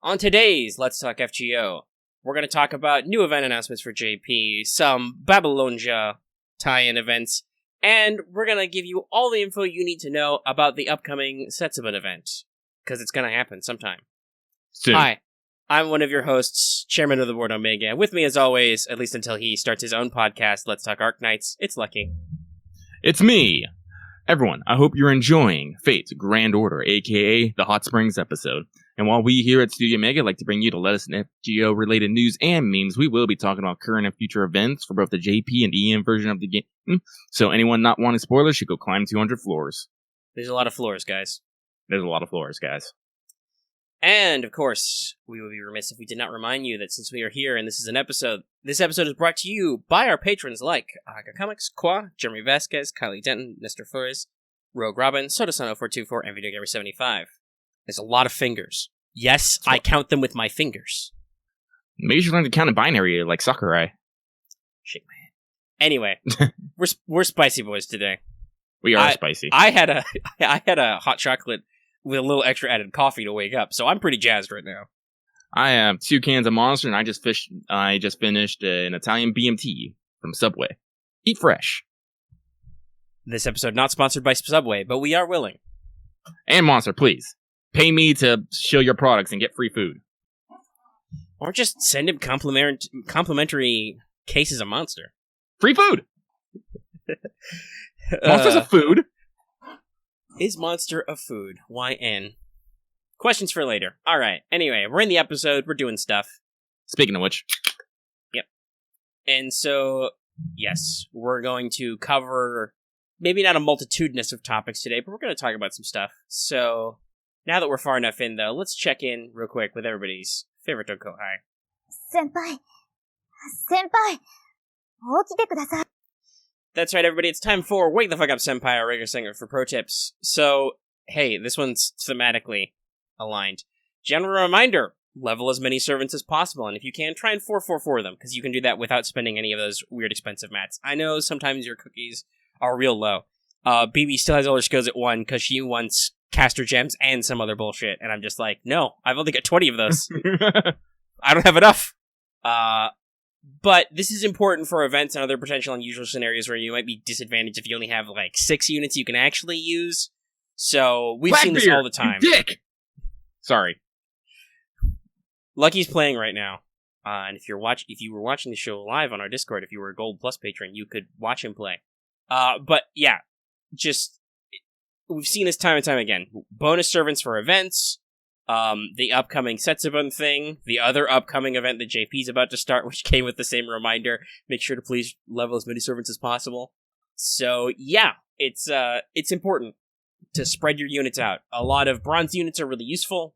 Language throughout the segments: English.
On today's Let's Talk FGO, we're going to talk about new event announcements for JP, some Babylonia tie-in events, and we're going to give you all the info you need to know about the upcoming Setsubun event, because it's going to happen sometime. Soon. Hi, I'm one of your hosts, Chairman of the Board Omega, and with me as always, at least until he starts his own podcast, Let's Talk Arknights, it's Lucky. It's me! Everyone, I hope you're enjoying Fate's Grand Order, aka the Hot Springs episode. And while we here at Studio Omega like to bring you the latest FGO-related news and memes, we will be talking about current and future events for both the JP and EM version of the game. So anyone not wanting spoilers should go climb 200 floors. There's a lot of floors, guys. There's a lot of floors, guys. And, of course, we would be remiss if we did not remind you that since we are here and this is an episode, this episode is brought to you by our patrons like Aga Comics, Qua, Jeremy Vasquez, Kylie Denton, Nestor Flores, Rogue Robin, Sodasun0424, and VideoGamer75. There's a lot of fingers. Yes, I count them with my fingers. Maybe you should learn to count in binary like Sakurai. Shake my head. Anyway, we're spicy boys today. We are spicy. I had a hot chocolate with a little extra added coffee to wake up, so I'm pretty jazzed right now. I have 2 cans of Monster, and I just finished an Italian BMT from Subway. Eat fresh. This episode not sponsored by Subway, but we are willing. And Monster, please. Pay me to show your products and get free food. Or just send him complimentary cases of Monster. Free food! Monster's a food. Is Monster a food? YN. Questions for later. Alright, anyway, we're in the episode, we're doing stuff. Speaking of which. Yep. And so, yes, we're going to cover maybe not a multitudinous of topics today, but we're going to talk about some stuff. So, now that we're far enough in, though, let's check in real quick with everybody's favorite Dokohai. Senpai! 起きてください. That's right, everybody. It's time for Wake the Fuck Up Senpai, our regular singer for pro tips. So, hey, this one's thematically aligned. General reminder, level as many servants as possible, and if you can, try and 444 them, because you can do that without spending any of those weird expensive mats. I know sometimes your cookies are real low. BB still has all her skills at 1, because she wants caster gems and some other bullshit, and I'm just like, no, I've only got 20 of those. I don't have enough. But this is important for events and other potential unusual scenarios where you might be disadvantaged if you only have, 6 units you can actually use. So, we've seen this all the time. Dick! Sorry. Lucky's playing right now. And if you were watching the show live on our Discord, if you were a Gold Plus patron, you could watch him play. But, yeah. We've seen this time and time again. Bonus servants for events. The upcoming Setsubun thing, the other upcoming event that JP's about to start, which came with the same reminder, make sure to please level as many servants as possible. So, yeah, it's important to spread your units out. A lot of bronze units are really useful,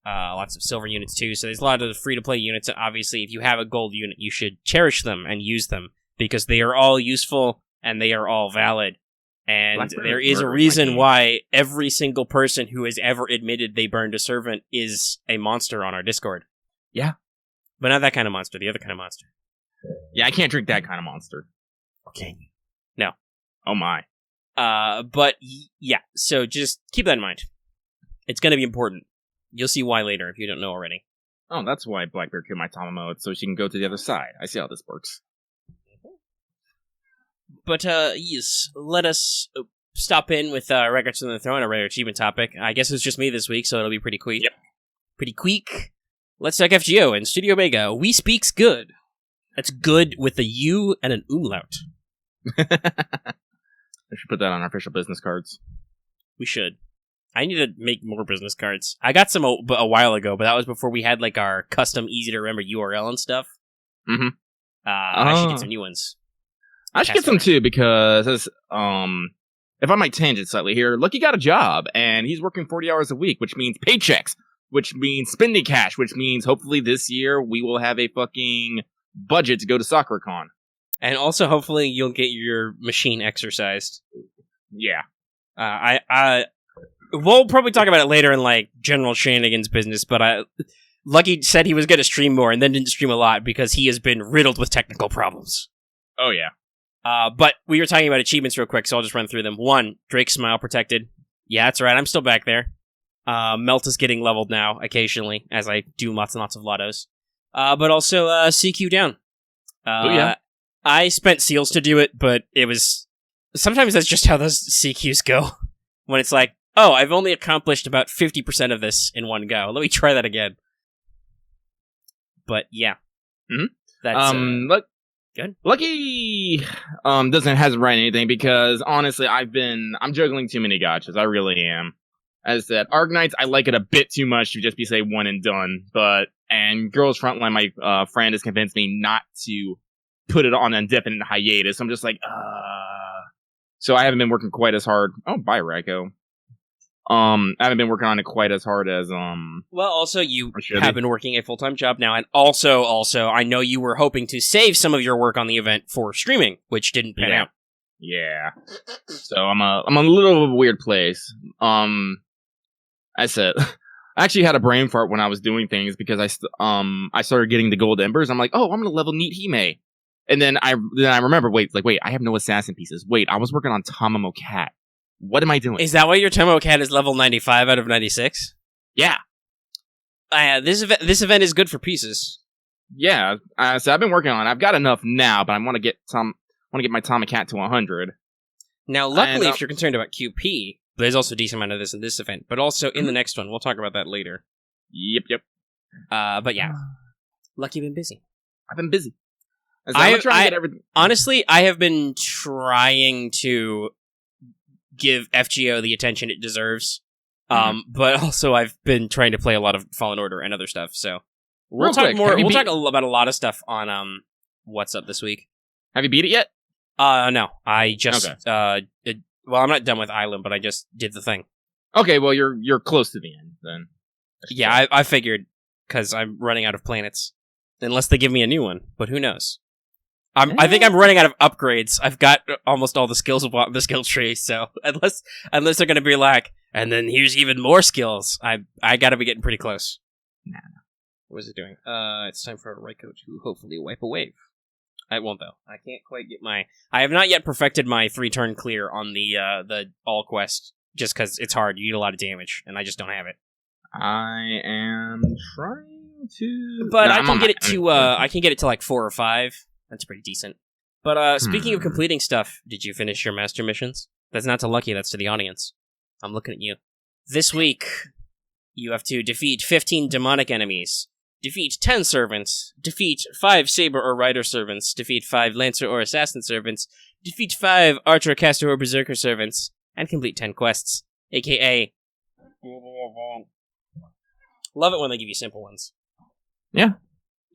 lots of silver units too, so there's a lot of free-to-play units, and obviously if you have a gold unit, you should cherish them and use them, because they are all useful, and they are all valid. And there is a reason why every single person who has ever admitted they burned a servant is a monster on our Discord. Yeah. But not that kind of monster, the other kind of monster. Yeah, I can't drink that kind of Monster. Okay. No. Oh my. But yeah, so just keep that in mind. It's going to be important. You'll see why later if you don't know already. Oh, that's why Blackbeard killed my Tamamo, so she can go to the other side. I see how this works. But, yes, let us stop in with Records from the Throne, a rare achievement topic. I guess it's just me this week, so it'll be pretty quick. Yep. Pretty quick. Let's talk FGO and Studio Omega. We speaks good. That's good with a U and an umlaut. I should put that on our official business cards. We should. I need to make more business cards. I got some a while ago, but that was before we had, our custom, easy-to-remember URL and stuff. Mm-hmm. I should get some new ones. I should get some too, because if I might tangent slightly here, Lucky got a job, and he's working 40 hours a week, which means paychecks, which means spending cash, which means hopefully this year we will have a fucking budget to go to SoccerCon. And also, hopefully, you'll get your machine exercised. Yeah. We'll probably talk about it later in, general shenanigans business, but Lucky said he was going to stream more and then didn't stream a lot because he has been riddled with technical problems. Oh, yeah. But we were talking about achievements real quick, so I'll just run through them. 1, Drake's Smile protected. Yeah, that's right, I'm still back there. Melt is getting leveled now, occasionally, as I do lots and lots of lottos. But also, CQ down. I spent seals to do it, but it was... Sometimes that's just how those CQs go. When it's like, oh, I've only accomplished about 50% of this in one go. Let me try that again. But, yeah. Mm-hmm. That's, look, good. Lucky hasn't written anything because, honestly, I'm juggling too many gotchas. I really am. As I said, Arknights, I like it a bit too much to just be, say, one and done. And Girls Frontline, my friend has convinced me not to put it on indefinite hiatus. I'm just like, So I haven't been working quite as hard. Oh, bye, Racco. I haven't been working on it quite as hard as, Well, also, you have been working a full-time job now, and also, I know you were hoping to save some of your work on the event for streaming, which didn't pan out. Yeah. So I'm a little of a weird place. I said, I actually had a brain fart when I was doing things because I started getting the gold embers. I'm like, oh, I'm gonna level Neat Hime. And then I remember, wait, I have no assassin pieces. Wait, I was working on Tamamo Cat. What am I doing? Is that why your Tamamo Cat is level 95 out of 96? Yeah. This event is good for pieces. Yeah. So I've been working on it. I've got enough now, but I want to get my Tamamo Cat to 100. Now, luckily, if you're concerned about QP, there's also a decent amount of this in this event, but also in the next one. We'll talk about that later. Yep. But yeah. Lucky been busy. I've been busy. I'm trying to get everything. Honestly, I have been trying to give FGO the attention it deserves. But also I've been trying to play a lot of Fallen Order and other stuff, so we'll talk about a lot of stuff on what's up this week. Have you beat it yet? No. I just well, I'm not done with Island, but I just did the thing. Okay, well you're close to the end then. Yeah, I figured, because I'm running out of planets. Unless they give me a new one, but who knows? I think I'm running out of upgrades. I've got almost all the skills of the skill tree, so unless they're going to be like, and then here's even more skills, I got to be getting pretty close. Nah. What is it doing? It's time for Raiko to hopefully wipe a wave. I won't though. I can't quite get I have not yet perfected my 3-turn clear on the all quest, just because it's hard. You need a lot of damage, and I just don't have it. I am trying to, but I can get it to like 4 or 5. That's pretty decent. But speaking of completing stuff, did you finish your master missions? That's not to Lucky, that's to the audience. I'm looking at you. This week, you have to defeat 15 demonic enemies, defeat 10 servants, defeat 5 saber or rider servants, defeat 5 lancer or assassin servants, defeat 5 archer, caster, or berserker servants, and complete 10 quests, aka... Love it when they give you simple ones. Yeah.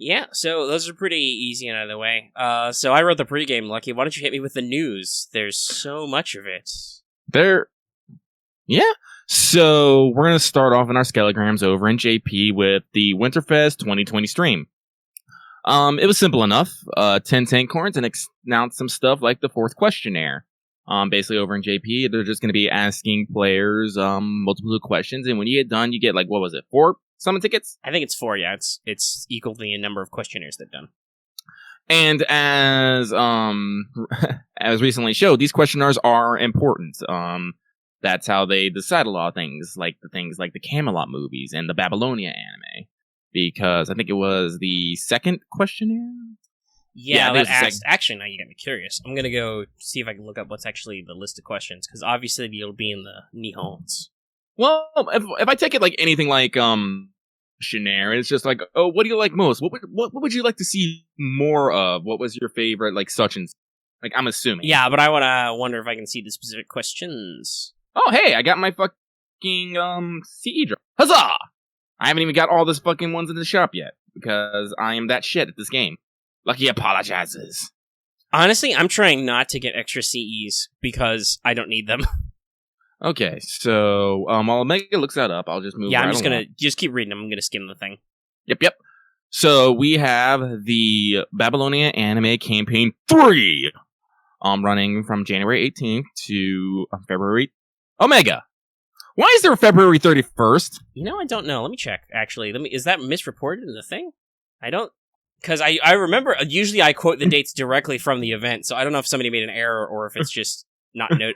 Yeah, so those are pretty easy and out of the way. So I wrote the pregame, Lucky. Why don't you hit me with the news? There's so much of it. Yeah. So we're going to start off in our Skelegrams over in JP with the Winterfest 2020 stream. It was simple enough. 10 tank horns and announced some stuff like the 4th questionnaire. Basically over in JP, they're just going to be asking players multiple questions, and when you get done, you get 4 summon tickets? I think it's 4, yeah. It's equal to the number of questionnaires they've done. And as recently showed, these questionnaires are important. That's how they decide a lot of things like the Camelot movies and the Babylonia anime. Because I think it was the 2nd questionnaire? Yeah, actually, now you got me curious. I'm going to go see if I can look up what's actually the list of questions, because obviously it'll be in the Nihons. Well, if I take it like anything like questionnaire, it's just like, oh, what do you like most? What would you like to see more of? What was your favorite such and I'm assuming. Yeah, but I wonder if I can see the specific questions. Oh, hey, I got my fucking CE drop. Huzzah! I haven't even got all this fucking ones in the shop yet because I am that shit at this game. Lucky apologizes. Honestly, I'm trying not to get extra CEs because I don't need them. Okay, so while Omega looks that up, I'll just move. Yeah, I'm just gonna keep reading them. I'm gonna skim the thing. Yep. So we have the Babylonia Anime Campaign 3, running from January 18th to February. Omega, why is there a February 31st? I don't know. Let me check. Actually, is that misreported in the thing? I don't, because I remember usually I quote the dates directly from the event, so I don't know if somebody made an error or if it's just.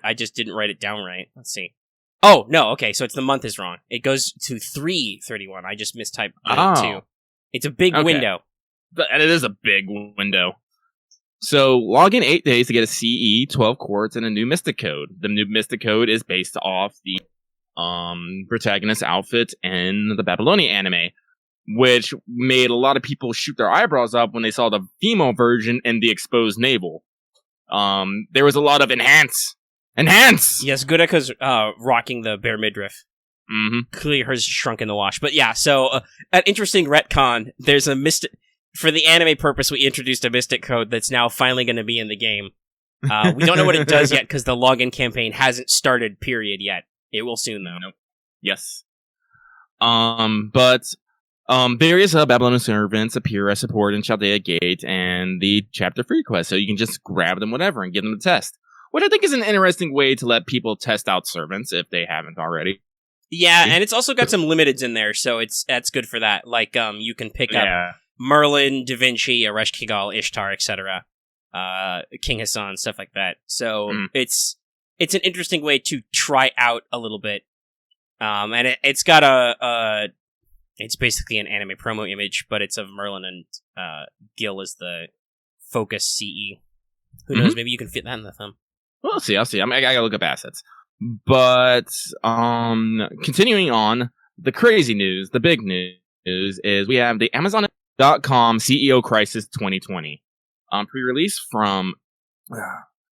I just didn't write it down right. Let's see. Oh, no, okay, so it's the month is wrong. It goes to 3/31. I just mistyped the 2. It's a big window. And it is a big window. So, log in 8 days to get a CE, 12 quartz, and a new Mystic Code. The new Mystic Code is based off the protagonist outfit in the Babylonia anime, which made a lot of people shoot their eyebrows up when they saw the female version in the exposed navel. There was a lot of enhance! Yes, Gureka's rocking the bare midriff. Mm-hmm. Clearly hers shrunk in the wash. But yeah, so an interesting retcon. There's a mystic... For the anime purpose, we introduced a Mystic Code that's now finally going to be in the game. We don't know what it does yet because the login campaign hasn't started, period, yet. It will soon, though. Nope. Yes. But various Babylonian servants appear as support in Chaldea Gate and the Chapter 3 quest, so you can just grab them whatever and give them a test. Which I think is an interesting way to let people test out servants if they haven't already. Yeah, and it's also got some limiteds in there, so that's good for that. Like, you can pick up Merlin, Da Vinci, Aresh Kigal, Ishtar, etc., King Hassan, stuff like that. So it's an interesting way to try out a little bit. And it's got it's basically an anime promo image, but it's of Merlin and Gil as the focus CE. Who knows? Maybe you can fit that in the thumb. Well, I'll see. I gotta look up assets. But continuing on, the crazy news, the big news is we have the Amazon.com CEO Crisis 2020 pre-release from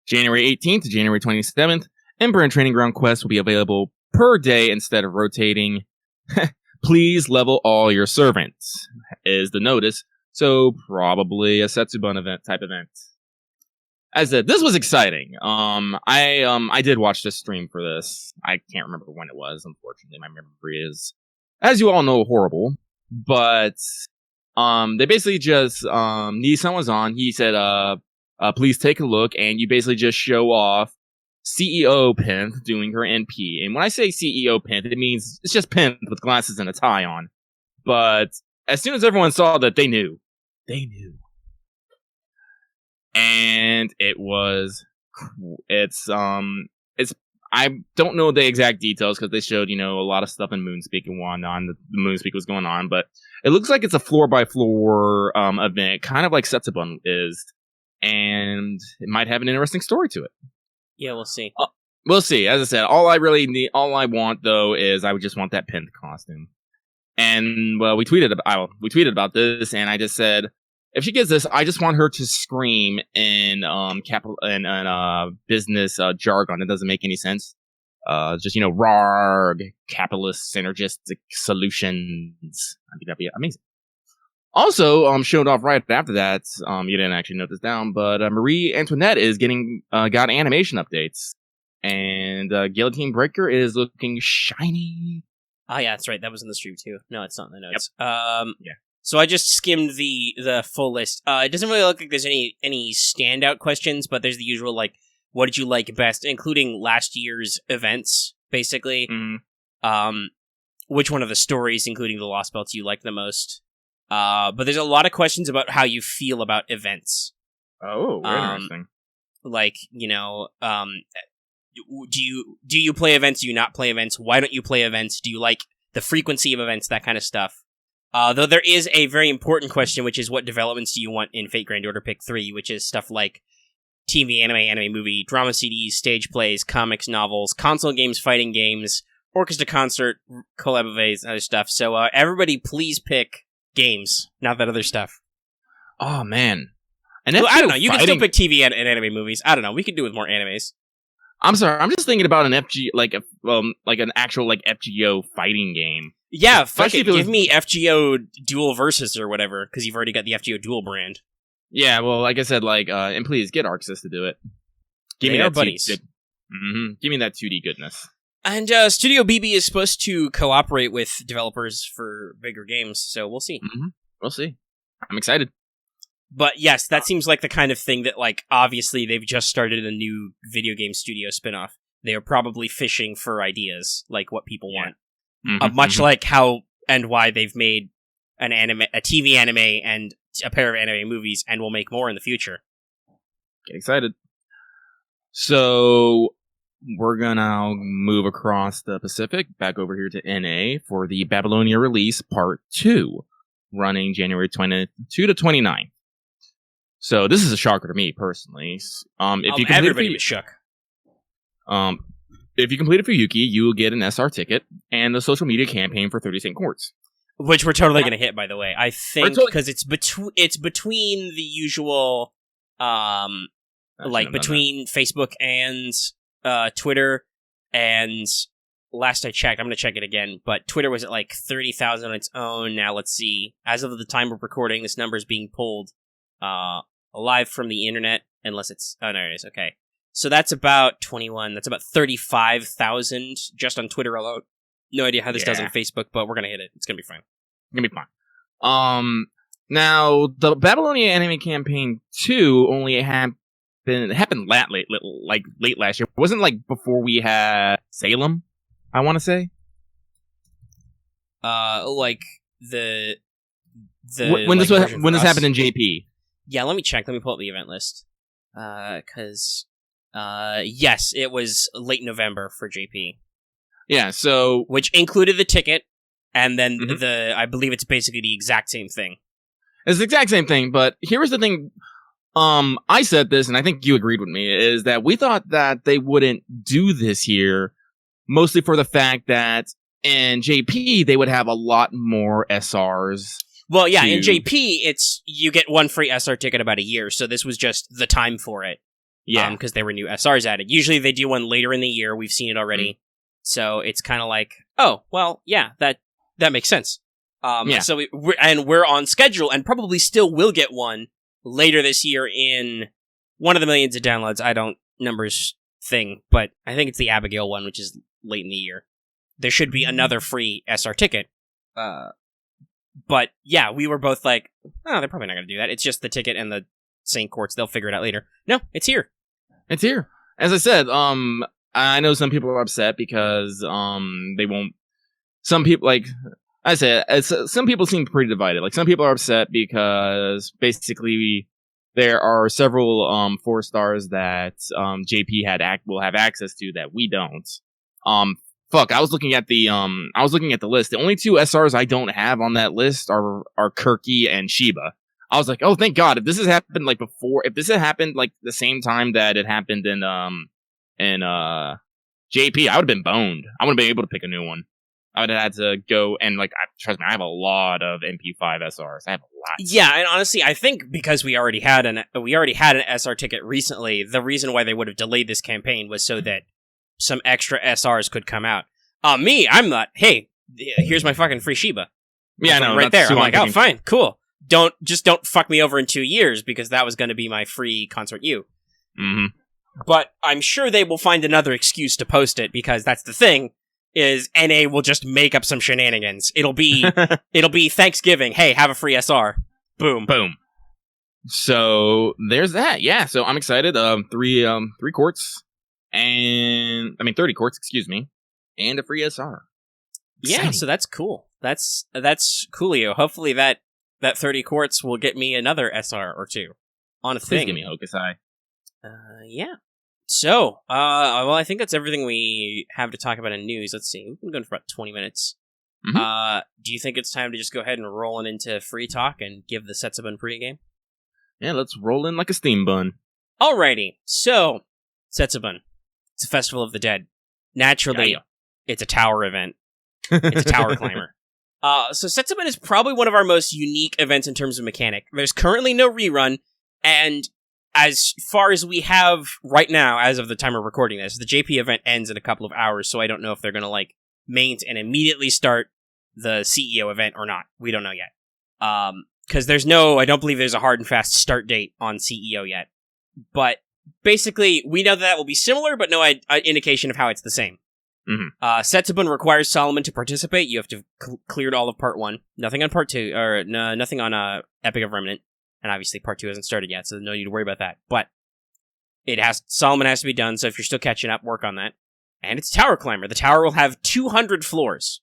January 18th to January 27th. Emperor and Training Ground quests will be available per day instead of rotating. Please level all your servants is the notice. So probably a Setsubun type event. As I said, this was exciting. I did watch this stream for this. I can't remember when it was. Unfortunately, my memory is, as you all know, horrible. But they basically just Nissan was on. He said, please take a look, and you basically just show off CEO Pint doing her NP. And when I say CEO Pint, it means it's just Pint with glasses and a tie on. But as soon as everyone saw that, they knew. And I don't know the exact details because they showed, a lot of stuff in Moonspeak and whatnot. The Moonspeak was going on, but it looks like it's a floor by floor event, kind of like Setsubun is, and it might have an interesting story to it. Yeah, we'll see. We'll see. As I said, all I want though is I would just want that pinned costume. And well, we tweeted about this, and I just said, if she gets this, I just want her to scream in business jargon. It doesn't make any sense. Just RARG, capitalist synergistic solutions. I think that'd be amazing. Also, showed off right after that. You didn't actually note this down, but Marie Antoinette is got animation updates, and Guillotine Breaker is looking shiny. Oh yeah, that's right. That was in the stream too. No, it's not in the notes. Yep. Yeah. So I just skimmed the full list. It doesn't really look like there's any standout questions, but there's the usual, like, what did you like best, including last year's events, basically. Which one of the stories, including the Lost Belts, you like the most. But there's a lot of questions about how you feel about events. Oh, interesting. Like, do you play events? Do you not play events? Why don't you play events? Do you like the frequency of events? That kind of stuff. Though there is a very important question, which is what developments do you want in Fate Grand Order Pick 3, which is stuff like TV, anime movie, drama CDs, stage plays, comics, novels, console games, fighting games, orchestra concert, collab events, other stuff. So everybody please pick games, not that other stuff. Oh, man. And well, I don't know, you can still pick TV and anime movies. I don't know, we could do with more animes. I'm sorry, I'm just thinking about an an actual FGO fighting game. Yeah, fuck it. Give me FGO Dual Versus or whatever, because you've already got the FGO Dual brand. Yeah, well, like I said, and please get Arxis to do it. Give me that buddies. Give me that 2D goodness. And Studio BB is supposed to cooperate with developers for bigger games, so we'll see. We'll see. I'm excited. But yes, that seems like the kind of thing that, obviously they've just started a new video game studio spinoff. They are probably fishing for ideas, like what people want. Much like how and why they've made a TV anime and a pair of anime movies, and will make more in the future. Get excited. So, we're gonna move across the Pacific, back over here to NA for the Babylonia release Part 2, running January 22 to 29th. So this is a shocker to me, personally. If you everybody was shook. If you complete it for Yuki, you will get an SR ticket and the social media campaign for 30 Cent Quartz. Which we're totally going to hit, by the way. I think, because it's between the usual, between Facebook and Twitter, and last I checked, I'm going to check it again, but Twitter was at like 30,000 on its own. Now let's see. As of the time of recording, this number is being pulled live from the internet, unless it's... Oh, there it is. Okay. So that's about 21. That's about 35,000 just on Twitter alone. No idea how this does on Facebook, but we're going to hit it. It's going to be fine. It's going to be fine. Now, the Babylonia anime campaign 2 only happened late last year. It wasn't like before we had Salem, I want to say. Like the when this happened in JP. Yeah, let me check. Let me pull up the event list. Because yes, it was late November for JP. Yeah, so which included the ticket, and then I believe it's basically the exact same thing. It's the exact same thing, but here's the thing. I said this, and I think you agreed with me, is that we thought that they wouldn't do this here, mostly for the fact that in JP, they would have a lot more SRs. Well, yeah, in JP, it's you get one free SR ticket about a year, so this was just the time for it. Yeah. Because there were new SRs added. Usually they do one later in the year, we've seen it already. So it's kind of like, oh, well, yeah, that makes sense. So we're on schedule, and probably still will get one later this year in one of the millions of downloads. I don't numbers thing, but I think it's the Abigail one, which is late in the year. There should be another free SR ticket. But yeah, we were both like, oh, they're probably not going to do that. It's just the ticket and the St. Quartz. They'll figure it out later. No, it's here. It's here. As I said, I know some people are upset because they won't. Some people, like I said, some people seem pretty divided. Like, some people are upset because basically there are several 4 stars that JP will have access to that we don't. I was looking at the list. The only 2 SRs I don't have on that list are Kirky and Shiba. I was like, oh, thank God. If this has happened if this had happened like the same time that it happened in JP, I would have been boned. I wouldn't have been able to pick a new one. I would have had to go and trust me, I have a lot of MP5 SRs. I have a lot. Yeah, and honestly, I think because we already had an SR ticket recently, the reason why they would have delayed this campaign was so that some extra SRs could come out. I'm not. Hey, here's my fucking free Shiba. Yeah, no, right there. I'm like, oh, fine, cool. Don't fuck me over in 2 years, because that was going to be my free Consort U. Mm-hmm. But I'm sure they will find another excuse to post it, because that's the thing, is NA will just make up some shenanigans. It'll be Thanksgiving. Hey, have a free SR. Boom. Boom. So there's that. Yeah, so I'm excited. 3 quartz and 30 quartz, excuse me, and a free SR. Exciting. Yeah, so that's cool. That's coolio. Hopefully that 30 quartz will get me another SR or 2 on a thing. Please give me Hokusai. Yeah. So, well, I think that's everything we have to talk about in news. Let's see. We've been going for about 20 minutes. Mm-hmm. Do you think it's time to just go ahead and roll on into free talk and give the Setsubun pregame? Yeah, let's roll in like a steam bun. Alrighty. So, Setsubun. It's a festival of the dead. Naturally, It's a tower event. It's a tower climber. So Setsubun is probably one of our most unique events in terms of mechanic. There's currently no rerun, and as far as we have right now, as of the time we're recording this, the JP event ends in a couple of hours, so I don't know if they're going to maint and immediately start the CEO event or not. We don't know yet. Because I don't believe there's a hard and fast start date on CEO yet. But basically, we know that will be similar, but no indication of how it's the same. Mm-hmm. Setsubun requires Solomon to participate. You have to cleared all of Part 1. Nothing on Part 2, or nothing on Epic of Remnant. And obviously Part 2 hasn't started yet, so no need to worry about that. But Solomon has to be done, so if you're still catching up, work on that. And it's Tower Climber. The tower will have 200 floors.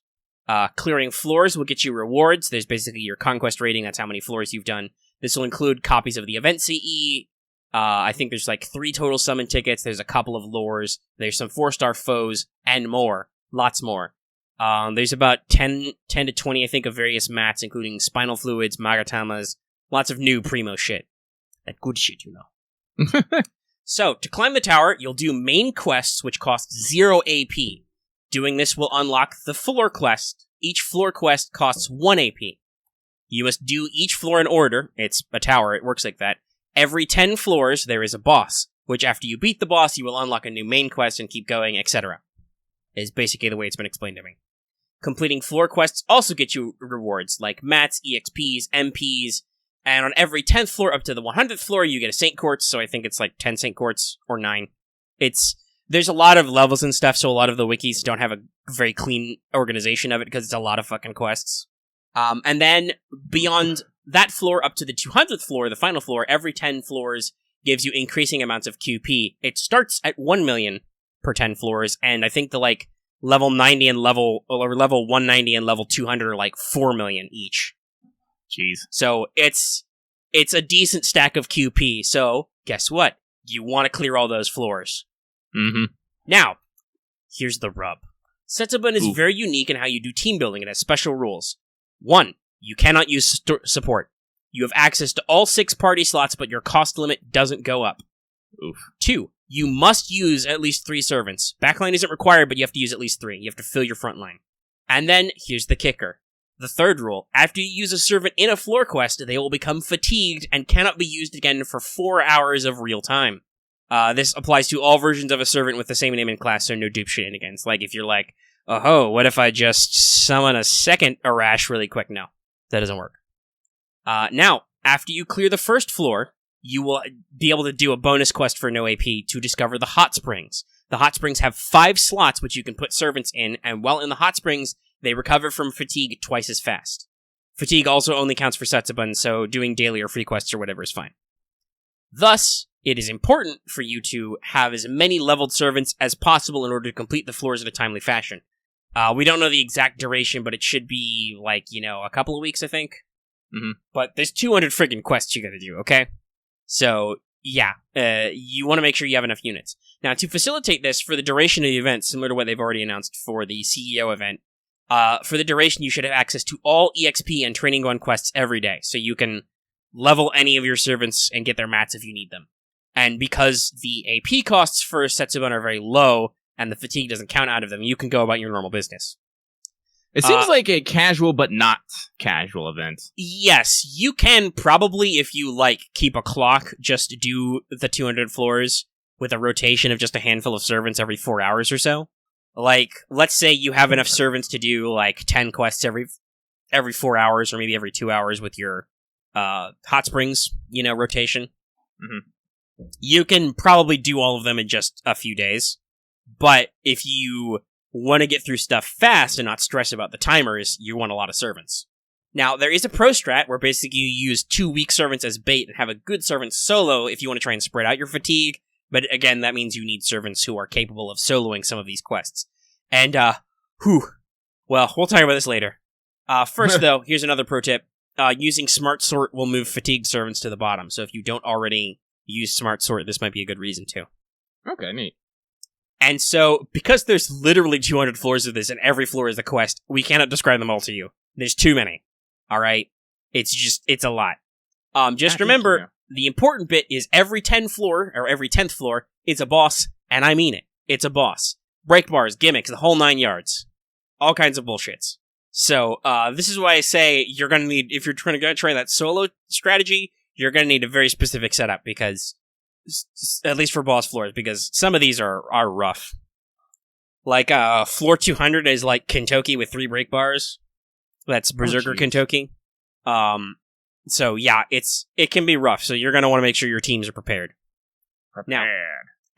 Clearing floors will get you rewards. There's basically your conquest rating. That's how many floors you've done. This will include copies of the event CE, I think there's like 3 total summon tickets. There's a couple of lures. There's some 4-star foes and more. Lots more. There's about 10 to 20, I think, of various mats, including spinal fluids, magatamas, lots of new primo shit. That good shit, you know. So, to climb the tower, you'll do main quests, which cost 0 AP. Doing this will unlock the floor quest. Each floor quest costs 1 AP. You must do each floor in order. It's a tower, it works like that. Every 10 floors, there is a boss, which after you beat the boss, you will unlock a new main quest and keep going, etc. Is basically the way it's been explained to me. Completing floor quests also get you rewards, like mats, EXPs, MPs, and on every 10th floor up to the 100th floor, you get a Saint Quartz, so I think it's like 10 Saint Quartz, or 9. There's a lot of levels and stuff, so a lot of the wikis don't have a very clean organization of it, because it's a lot of fucking quests. And then, beyond that floor up to the 200th floor, the final floor, every 10 floors gives you increasing amounts of QP. It starts at 1 million per 10 floors, and I think the, like, level 90 and level 190 and level 200 are like 4 million each. Jeez. So it's a decent stack of QP. So guess what? You want to clear all those floors. Mm-hmm. Now, here's the rub. Setsubun is very unique in how you do team building. It has special rules. 1, you cannot use support. You have access to all 6 party slots, but your cost limit doesn't go up. Oof. 2, you must use at least 3 servants. Backline isn't required, but you have to use at least 3. You have to fill your front line. And then, here's the kicker. The 3rd rule. After you use a servant in a floor quest, they will become fatigued and cannot be used again for 4 hours of real time. This applies to all versions of a servant with the same name and class, so no dupe shenanigans. Like, if you're like, oh, what if I just summon a second Arash really quick? No, that doesn't work. Now, after you clear the first floor, you will be able to do a bonus quest for no AP to discover the hot springs. The hot springs have 5 slots which you can put servants in, and while in the hot springs, they recover from fatigue twice as fast. Fatigue also only counts for Setsubun, so doing daily or free quests or whatever is fine. Thus, it is important for you to have as many leveled servants as possible in order to complete the floors in a timely fashion. We don't know the exact duration, but it should be, like, a couple of weeks, I think. Mm-hmm. But there's 200 friggin' quests you gotta do, okay? So, yeah, you want to make sure you have enough units. Now, to facilitate this, for the duration of the event, similar to what they've already announced for the CEO event, for the duration, you should have access to all EXP and Training 1 quests every day, so you can level any of your servants and get their mats if you need them. And because the AP costs for Setsubun are very low, and the fatigue doesn't count out of them, you can go about your normal business. It seems like a casual but not casual event. Yes, you can probably, if you, keep a clock, just do the 200 floors with a rotation of just a handful of servants every 4 hours or so. Like, let's say you have enough servants to do, 10 quests every 4 hours, or maybe every 2 hours with your hot springs, rotation. Mm-hmm. You can probably do all of them in just a few days. But if you want to get through stuff fast and not stress about the timers, you want a lot of servants. Now, there is a pro strat where basically you use 2 weak servants as bait and have a good servant solo if you want to try and spread out your fatigue. But again, that means you need servants who are capable of soloing some of these quests. And, well, we'll talk about this later. First, though, here's another pro tip. Using Smart Sort will move fatigued servants to the bottom, so if you don't already use Smart Sort, this might be a good reason to. Okay, neat. And so, because there's literally 200 floors of this, and every floor is a quest, we cannot describe them all to you. There's too many. Alright? It's a lot. Just remember, the important bit is every 10th floor is a boss, and I mean it. It's a boss. Break bars, gimmicks, the whole 9 yards. All kinds of bullshits. So, this is why I say you're gonna need, if you're trying to try that solo strategy, you're gonna need a very specific setup, because, at least for boss floors, because some of these are rough. Like, floor 200 is like Kentucky with 3 break bars. That's Berserker Kentucky. So yeah, it can be rough, so you're gonna want to make sure your teams are prepared. Now,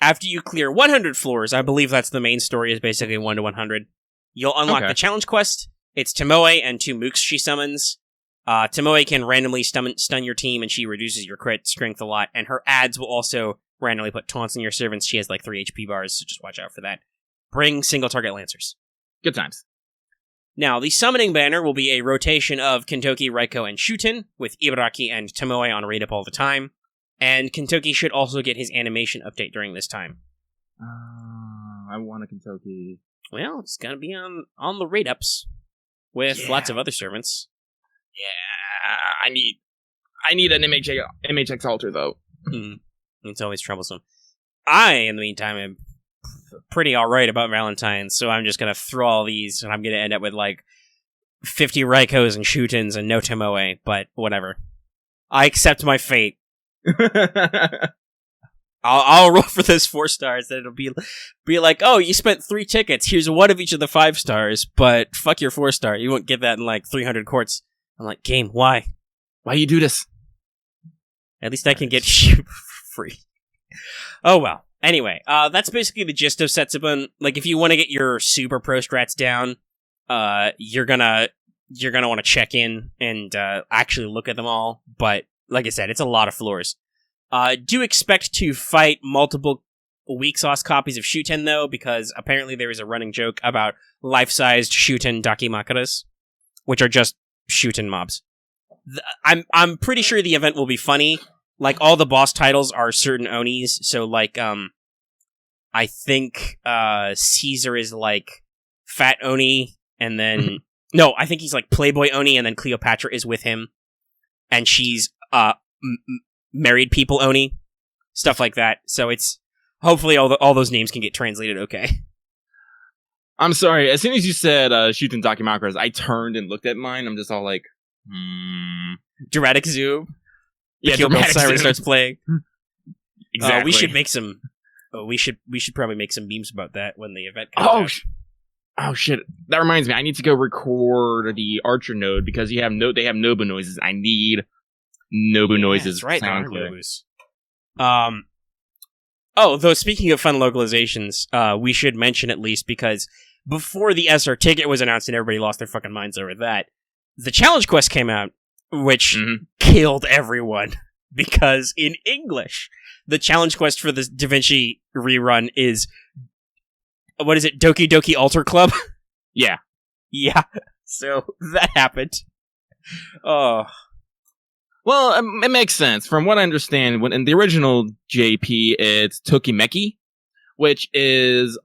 after you clear 100 floors, I believe that's the main story, is basically 1 to 100, you'll unlock the challenge quest. It's Tomoe and 2 mooks she summons. Tomoe can randomly stun your team, and she reduces your crit strength a lot, and her ads will also randomly put taunts on your servants. She has 3 HP bars, so just watch out for that. Bring single target lancers. Good times. Now, the summoning banner will be a rotation of Kentoki, Raiko, and Shuten, with Ibaraki and Tomoe on raid up all the time. And Kentucky should also get his animation update during this time. I want a Kentucky. Well, it's gonna be on the rate ups with lots of other servants. Yeah, I need an MHX altar though. It's always troublesome. I, in the meantime, am pretty alright about Valentine's, so I'm just gonna throw all these, and I'm gonna end up with, 50 Raikos and Shutens and no Tomoe, but whatever. I accept my fate. I'll roll for those 4 stars, then it'll be like, oh, you spent 3 tickets, here's 1 of each of the 5 stars, but fuck your 4-star, you won't get that in 300 quartz. I'm like, game, why? Why you do this? At least I can get you for free. Oh well. Anyway, that's basically the gist of Setsubun. If you want to get your super pro strats down, you're gonna want to check in and actually look at them all. But like I said, it's a lot of floors. Do expect to fight multiple weak sauce copies of Shuten though, because apparently there is a running joke about life-sized Shuten Dakimakuras, which are just Shuten mobs. I'm pretty sure the event will be funny. All the boss titles are certain Onis, so I think Caesar is Fat Oni, and then no, I think he's Playboy Oni, and then Cleopatra is with him, and she's married people Oni, stuff like that. So it's hopefully all those names can get translated okay. I'm sorry, as soon as you said Shuten Dakimakuras, I turned and looked at mine. I'm just all Dramatic Zoom. Yeah, Dramatic Siren starts playing. Exactly. We should make some. We should probably make some memes about that when the event comes out. Oh shit! That reminds me. I need to go record the Archer node because they have Nobu noises. I need Nobu noises. That's right. Sound clear. Though speaking of fun localizations, we should mention at least because before the SR ticket was announced and everybody lost their fucking minds over that, the challenge quest came out, which killed everyone because in English, the challenge quest for the Da Vinci rerun is, what is it, Doki Doki Alter Club? Yeah. Yeah, so that happened. Oh. Well, it makes sense. From what I understand, when in the original JP, it's Tokimeki, which is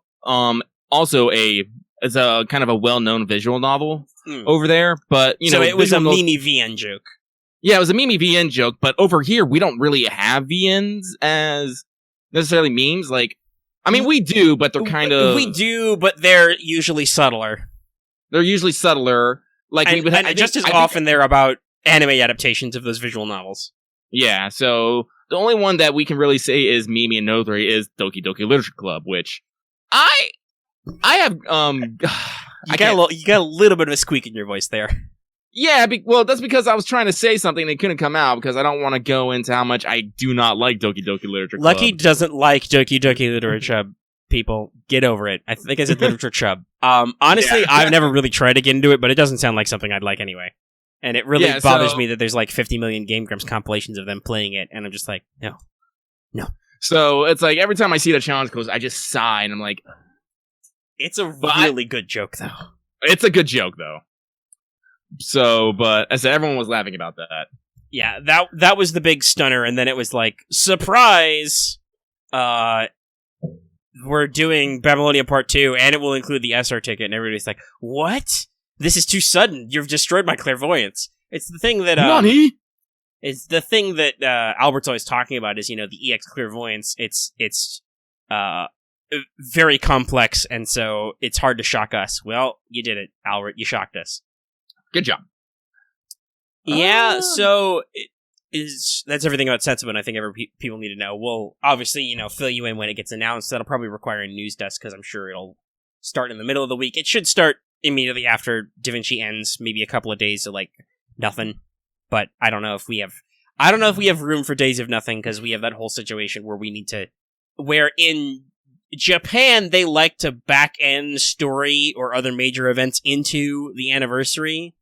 also a kind of a well-known visual novel over there. But so it was a Mimi VN joke. Yeah, it was a Mimi VN joke. But over here, we don't really have VNs as necessarily memes. We do, but they're kind of we do, but they're usually subtler. They're usually subtler. Often they're about anime adaptations of those visual novels. Yeah, so the only one that we can really say is Mimi and No3 is Doki Doki Literature Club, which I have you got a little bit of a squeak in your voice there. Yeah, that's because I was trying to say something that couldn't come out because I don't want to go into how much I do not like Doki Doki Literature Club. Lucky doesn't like Doki Doki Literature. People, get over it. I think I said Literature Chub. Honestly, yeah. I've never really tried to get into it, but it doesn't sound like something I'd like anyway. And it really bothers me that there's 50 million Game Grumps compilations of them playing it, and I'm just like, no. So it's every time I see the challenge close, I just sigh, and I'm like... It's a really good joke, though. It's a good joke, though. So, but I said everyone was laughing about that. Yeah, that was the big stunner, and then it was surprise! We're doing Babylonia Part 2, and it will include the SR ticket, and everybody's like, what? This is too sudden. You've destroyed my clairvoyance. It's the thing that... Nani? It's the thing that Albert's always talking about is, the EX clairvoyance. It's very complex, and so it's hard to shock us. Well, you did it, Albert. You shocked us. Good job. Yeah, so... That's everything about Setsubun I think people need to know. We'll obviously, fill you in when it gets announced. That'll probably require a news desk because I'm sure it'll start in the middle of the week. It should start immediately after Da Vinci ends, maybe a couple of days of nothing. But I don't know if we have room for days of nothing because we have that whole situation where in Japan they like to back end story or other major events into the anniversary,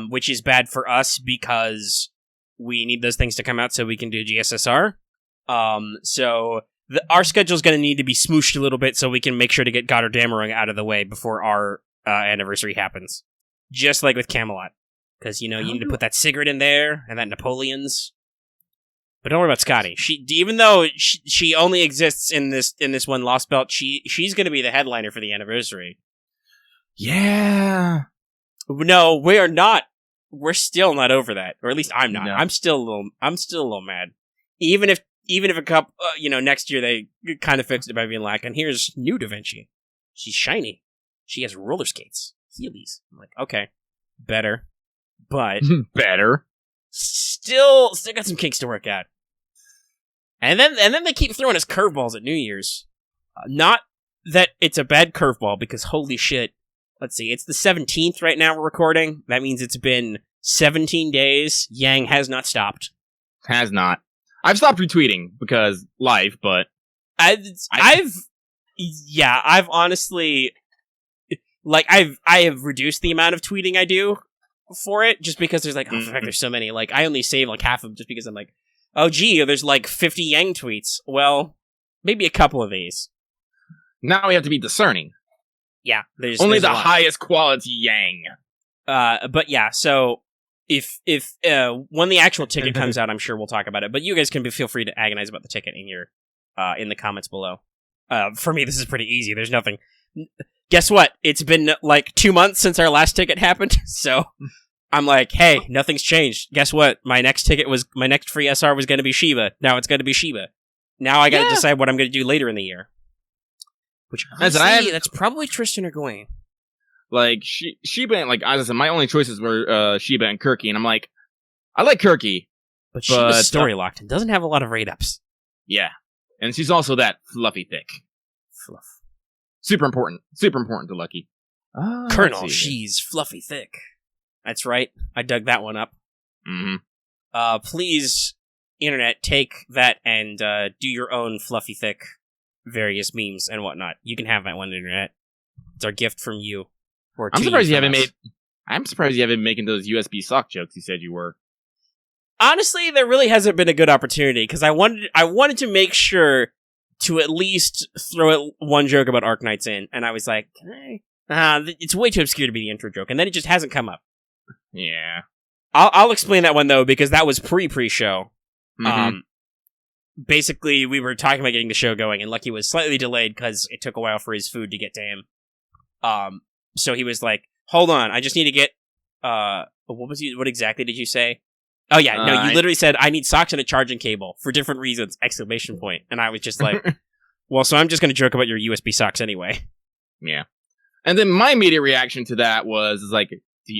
which is bad for us because we need those things to come out so we can do GSSR. So our schedule's going to need to be smooshed a little bit so we can make sure to get Goddardammerung out of the way before our anniversary happens. Just like with Camelot. Because, you need to put that cigarette in there, and that Napoleon's. But don't worry about Scotty. Even though she only exists in this one Lost Belt, she's going to be the headliner for the anniversary. Yeah. No, we are not. We're still not over that, or at least I'm not. No. I'm still a little mad. Even if a couple, next year they kind of fixed it by being like, and here's new Da Vinci. She's shiny. She has roller skates, Heelys. I'm like, okay, better, but better. Still got some kinks to work out. And then they keep throwing us curveballs at New Year's. Not that it's a bad curveball, because holy shit. Let's see, it's the 17th right now we're recording. That means it's been 17 days. Yang has not stopped. Has not. I've stopped retweeting because life, but I've honestly, like, I have reduced the amount of tweeting I do for it, just because there's like, oh, fuck, there's so many. Like, I only save like half of them just because I'm like, oh gee, there's like 50 Yang tweets. Well, maybe a couple of these. Now we have to be discerning. Yeah, there's only the highest quality Yang. But yeah, so if when the actual ticket comes out, I'm sure we'll talk about it. But you guys can feel free to agonize about the ticket in the comments below. For me, this is pretty easy. There's nothing. Guess what? It's been like 2 months since our last ticket happened, so I'm like, hey, nothing's changed. Guess what? My next free SR was going to be Shiba. Now it's going to be Shiba. Now I got to decide what I'm going to do later in the year. Which, honestly, that's probably Tristan or Gawain. Like, Shiba and, like, as I said, my only choices were Shiba and Kirky, and I'm like, I like Kirky. But Shiba's story-locked and doesn't have a lot of rate-ups. Yeah. And she's also that fluffy thick. Fluff. Super important to Lucky. Colonel, she's fluffy thick. That's right. I dug that one up. Mm-hmm. Please, internet, take that and do your own fluffy thick various memes and whatnot. You can have that one, internet. It's our gift from you. I'm surprised you haven't been making those USB sock jokes you said you were. Honestly, there really hasn't been a good opportunity, because I wanted to make sure to at least throw one joke about Arknights in, and I was like, it's way too obscure to be the intro joke, and then it just hasn't come up. Yeah. I'll explain that one, though, because that was pre-show. Mm-hmm. Basically, we were talking about getting the show going, and Lucky was slightly delayed because it took a while for his food to get to him. So he was like, hold on, I just need to get, what exactly did you say? Oh yeah, no, you literally said, I need socks and a charging cable, for different reasons, ! And I was just like, well, so I'm just gonna joke about your USB socks anyway. Yeah. And then my immediate reaction to that was like,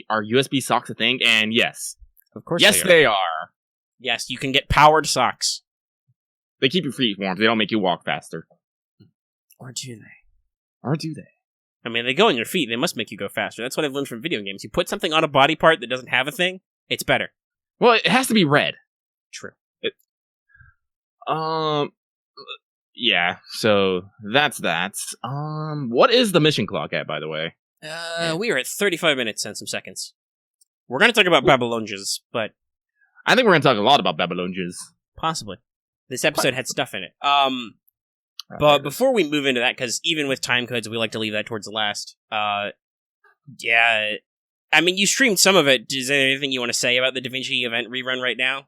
are USB socks a thing? And yes. Of course they are. Yes, you can get powered socks. They keep your feet warm. They don't make you walk faster. Or do they? I mean, they go on your feet. They must make you go faster. That's what I've learned from video games. You put something on a body part that doesn't have a thing, it's better. Well, it has to be red. True. Yeah, so that's that. What is the mission clock at, by the way? We are at 35 minutes and some seconds. We're going to talk about Babylonias, but... I think we're going to talk a lot about Babylonias. Possibly. This episode had stuff in it. But before we move into that, because even with time codes, we like to leave that towards the last. Yeah. I mean, you streamed some of it. Is there anything you want to say about the Da Vinci event rerun right now?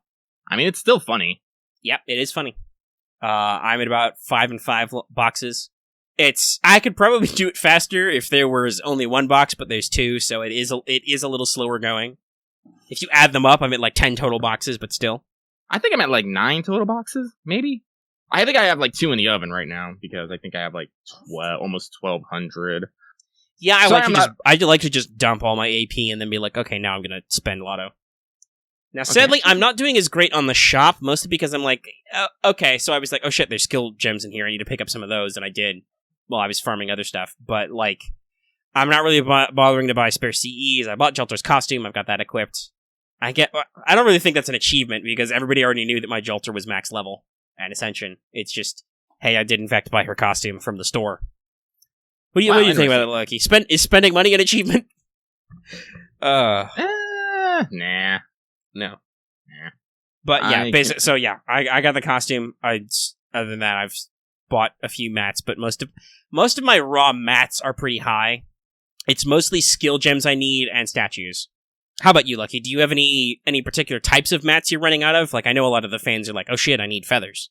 I mean, it's still funny. Yep, it is funny. I'm at about 5 and 5 boxes. I could probably do it faster if there was only one box, but there's two, so it is a little slower going. If you add them up, I'm at like 10 total boxes, but still. I think I'm at like 9 total boxes, maybe? I think I have like 2 in the oven right now, because I think I have like almost 1,200. Yeah, I like to just dump all my AP and then be like, okay, now I'm gonna spend lotto. Now, sadly, I'm not doing as great on the shop, mostly because I'm like, okay, so I was like, oh shit, there's skill gems in here, I need to pick up some of those, and I did. Well, I was farming other stuff, but like, I'm not really bothering to buy spare CEs. I bought Jolter's costume, I've got that equipped. I don't really think that's an achievement, because everybody already knew that my Jolter was max level and Ascension. It's just, hey, I did in fact buy her costume from the store. What do you think about it, Lucky? Is spending money an achievement? Nah. No. But yeah, so yeah, I got the costume. Other than that, I've bought a few mats, but most of my raw mats are pretty high. It's mostly skill gems I need and statues. How about you, Lucky? Do you have any particular types of mats you're running out of? Like, I know a lot of the fans are like, oh shit, I need feathers.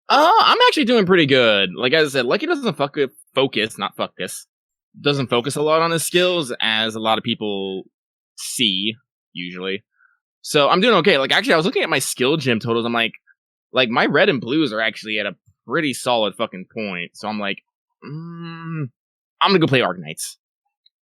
I'm actually doing pretty good. Like I said, Lucky doesn't doesn't focus a lot on his skills, as a lot of people see, usually. So I'm doing okay. Like, actually, I was looking at my skill gym totals. I'm like my red and blues are actually at a pretty solid fucking point. So I'm like, I'm gonna go play Arknights.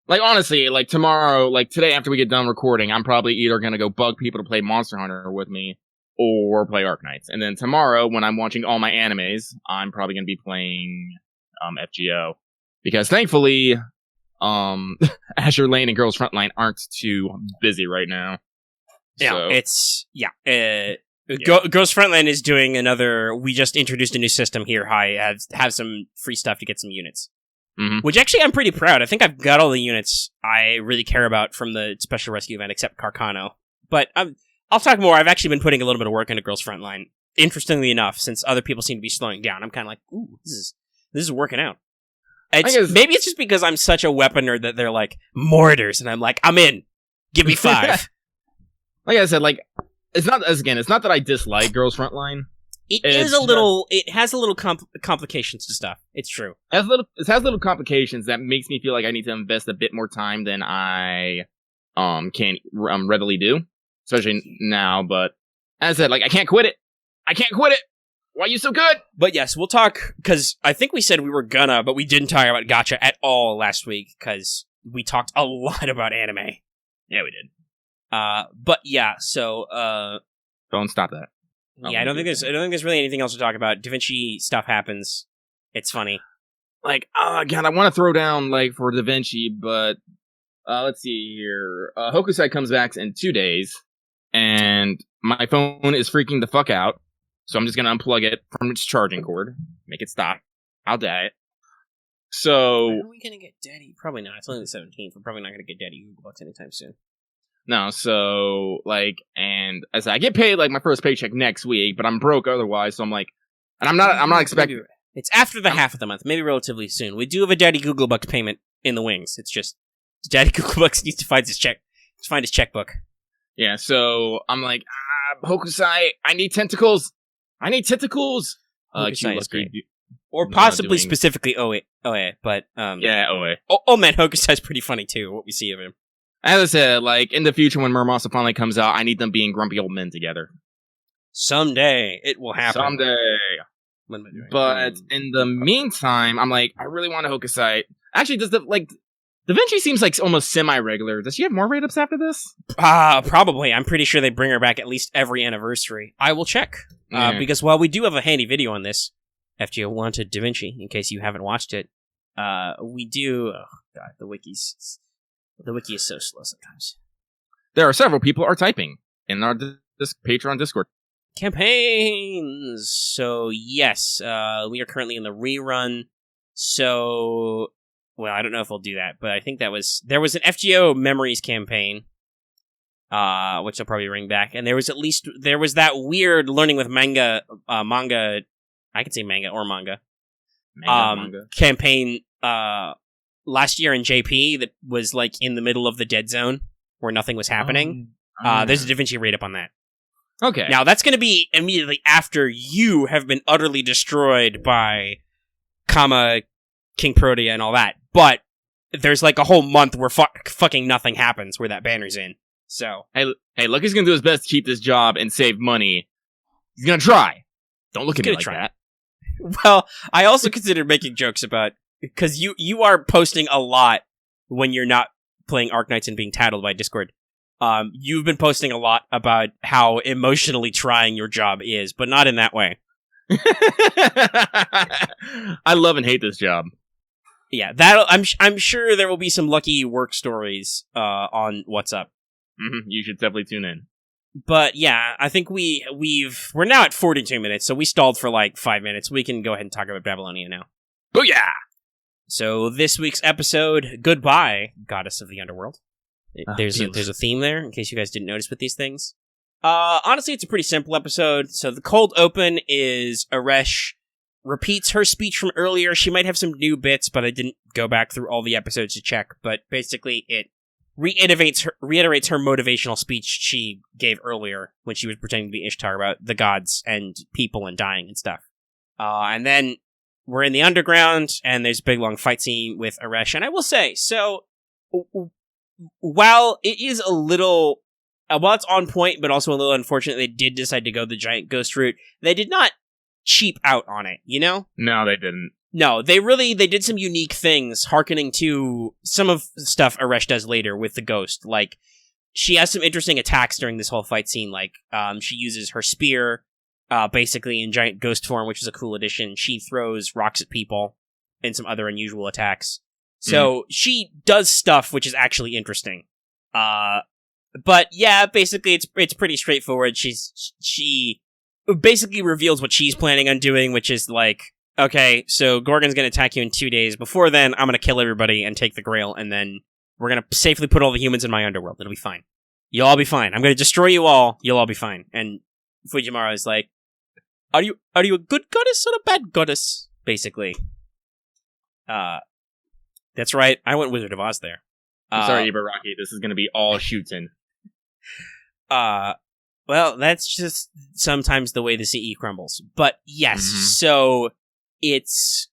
Like, honestly, like, tomorrow, like, today after we get done recording, I'm probably either gonna go bug people to play Monster Hunter with me, or play Arknights. And then tomorrow, when I'm watching all my animes, I'm probably gonna be playing, FGO. Because thankfully, Azure Lane and Girls Frontline aren't too busy right now. Yeah, Girls Frontline is doing another, we just introduced a new system here, have some free stuff to get some units. Mm-hmm. Which actually I'm pretty proud. I think I've got all the units I really care about from the Special Rescue event, except Carcano. But I'll talk more. I've actually been putting a little bit of work into Girls Frontline. Interestingly enough, since other people seem to be slowing down, I'm kind of like, ooh, this is working out. Maybe it's just because I'm such a weapon nerd that they're like, mortars, and I'm like, I'm in. Give me 5. Like I said, like, it's not that I dislike Girls Frontline. It has a little complications to stuff. It's true. It has little complications that makes me feel like I need to invest a bit more time than I can readily do, especially now. But as I said, like, I can't quit it. Why are you so good? But yes, we'll talk, because I think we said we were gonna, but we didn't talk about gacha at all last week, because we talked a lot about anime. Yeah, we did. But yeah, so don't stop that. Yeah, I don't think there's really anything else to talk about. Da Vinci stuff happens. It's funny. Like, oh god, I want to throw down, like, for Da Vinci, but let's see here. Hokusai comes back in 2 days, and my phone is freaking the fuck out. So I'm just gonna unplug it from its charging cord, make it stop. I'll die it. So when are we gonna get Daddy? Probably not. It's only the 17th. We're probably not gonna get Daddy Google Bucks anytime soon. No, so, like, and as I get paid, like, my first paycheck next week, but I'm broke otherwise, so I'm like, and I'm not expecting. It's after the half of the month, maybe relatively soon. We do have a Daddy Google Bucks payment in the wings. It's just Daddy Google Bucks needs to find his checkbook. Yeah, so I'm like, Hokusai, I need tentacles. Hokusai is great. Or possibly specifically Oe, but yeah, Oe. Oh man, Hokusai's pretty funny too. What we see of him. As I said, like, in the future when Murmasa finally comes out, I need them being grumpy old men together. Someday it will happen. Someday. But in the meantime, I'm like, I really want a Hokusai. Actually, Da Vinci seems like almost semi-regular. Does she have more rate-ups after this? Probably. I'm pretty sure they bring her back at least every anniversary. I will check. Because while we do have a handy video on this, FGO wanted Da Vinci, in case you haven't watched it, we do... Oh, God, the wiki is so slow sometimes. There are several people are typing in our Patreon Discord. Campaigns! So, yes, we are currently in the rerun. So, well, I don't know if we'll do that, but I think there was an FGO Memories campaign, which I'll probably bring back, and there was that weird learning with manga, I could say manga or manga, campaign, last year in JP that was, like, in the middle of the dead zone, where nothing was happening. There's a Da Vinci rate up on that. Okay. Now, that's going to be immediately after you have been utterly destroyed by King Protea and all that. But there's, like, a whole month where fucking nothing happens where that banner's in. So. Hey, Lucky's going to do his best to keep this job and save money. He's going to try. Don't look at me like that. Well, I also considered making jokes about... Because you are posting a lot when you're not playing Arknights and being tattled by Discord. You've been posting a lot about how emotionally trying your job is, but not in that way. I love and hate this job. Yeah, I'm sure there will be some lucky work stories on What's Up. Mm-hmm. You should definitely tune in. But yeah, I think we're now at 42 minutes, so we stalled for like 5 minutes. We can go ahead and talk about Babylonia now. Booyah! So this week's episode, Goodbye, Goddess of the Underworld. There's a theme there, in case you guys didn't notice with these things. Honestly, it's a pretty simple episode. So the cold open is Aresh repeats her speech from earlier. She might have some new bits, but I didn't go back through all the episodes to check. But basically, reiterates her motivational speech she gave earlier when she was pretending to be Ishtar about the gods and people and dying and stuff. And then we're in the underground, and there's a big long fight scene with Aresh. And I will say, so while it is a little, while it's on point, but also a little unfortunate, they did decide to go the giant ghost route. They did not cheap out on it, you know? No, they didn't. No, they did some unique things, hearkening to some of the stuff Aresh does later with the ghost. Like, she has some interesting attacks during this whole fight scene. Like, she uses her spear, basically in giant ghost form, which is a cool addition. She throws rocks at people and some other unusual attacks. So she does stuff which is actually interesting. But yeah, basically it's pretty straightforward. She basically reveals what she's planning on doing, which is like, okay, so Gorgon's gonna attack you in 2 days. Before then, I'm gonna kill everybody and take the Grail, and then we're gonna safely put all the humans in my underworld. It'll be fine. You'll all be fine. I'm gonna destroy you all. You'll all be fine. And Fujiwara is like, Are you a good goddess or a bad goddess? Basically. That's right. I went Wizard of Oz there. I'm sorry, Ibaraki. This is going to be all shooting. Well, that's just sometimes the way the CE crumbles. But yes, so it's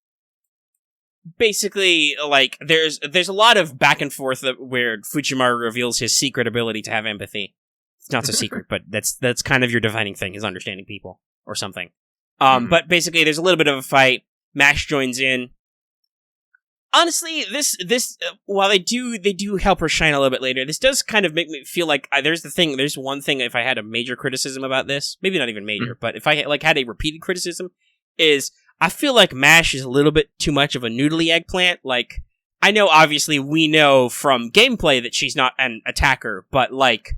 basically like there's a lot of back and forth where Fujiwara reveals his secret ability to have empathy. It's not so secret, but that's kind of your defining thing, is understanding people or something. But basically, there's a little bit of a fight. Mash joins in. Honestly, this while they do help her shine a little bit later, this does kind of make me feel like there's one thing, if I had a major criticism about this, maybe not even major, but if I had a repeated criticism, is I feel like Mash is a little bit too much of a noodly eggplant. Like, I know obviously we know from gameplay that she's not an attacker, but like,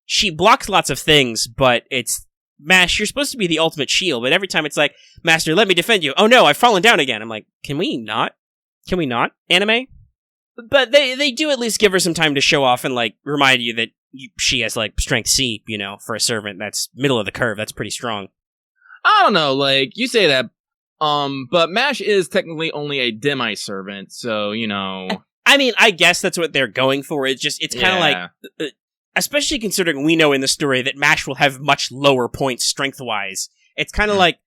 she blocks lots of things, but it's Mash, you're supposed to be the ultimate shield, but every time it's like, Master, let me defend you. Oh no, I've fallen down again. I'm like, can we not, anime? But they do at least give her some time to show off and, like, remind you that she has, like, strength C, you know, for a servant. That's middle of the curve. That's pretty strong. I don't know, like, you say that, but Mash is technically only a demi-servant, so, you know. I mean, I guess that's what they're going for. It's kind of like, especially considering we know in the story that Mash will have much lower points strength-wise. It's kind of like,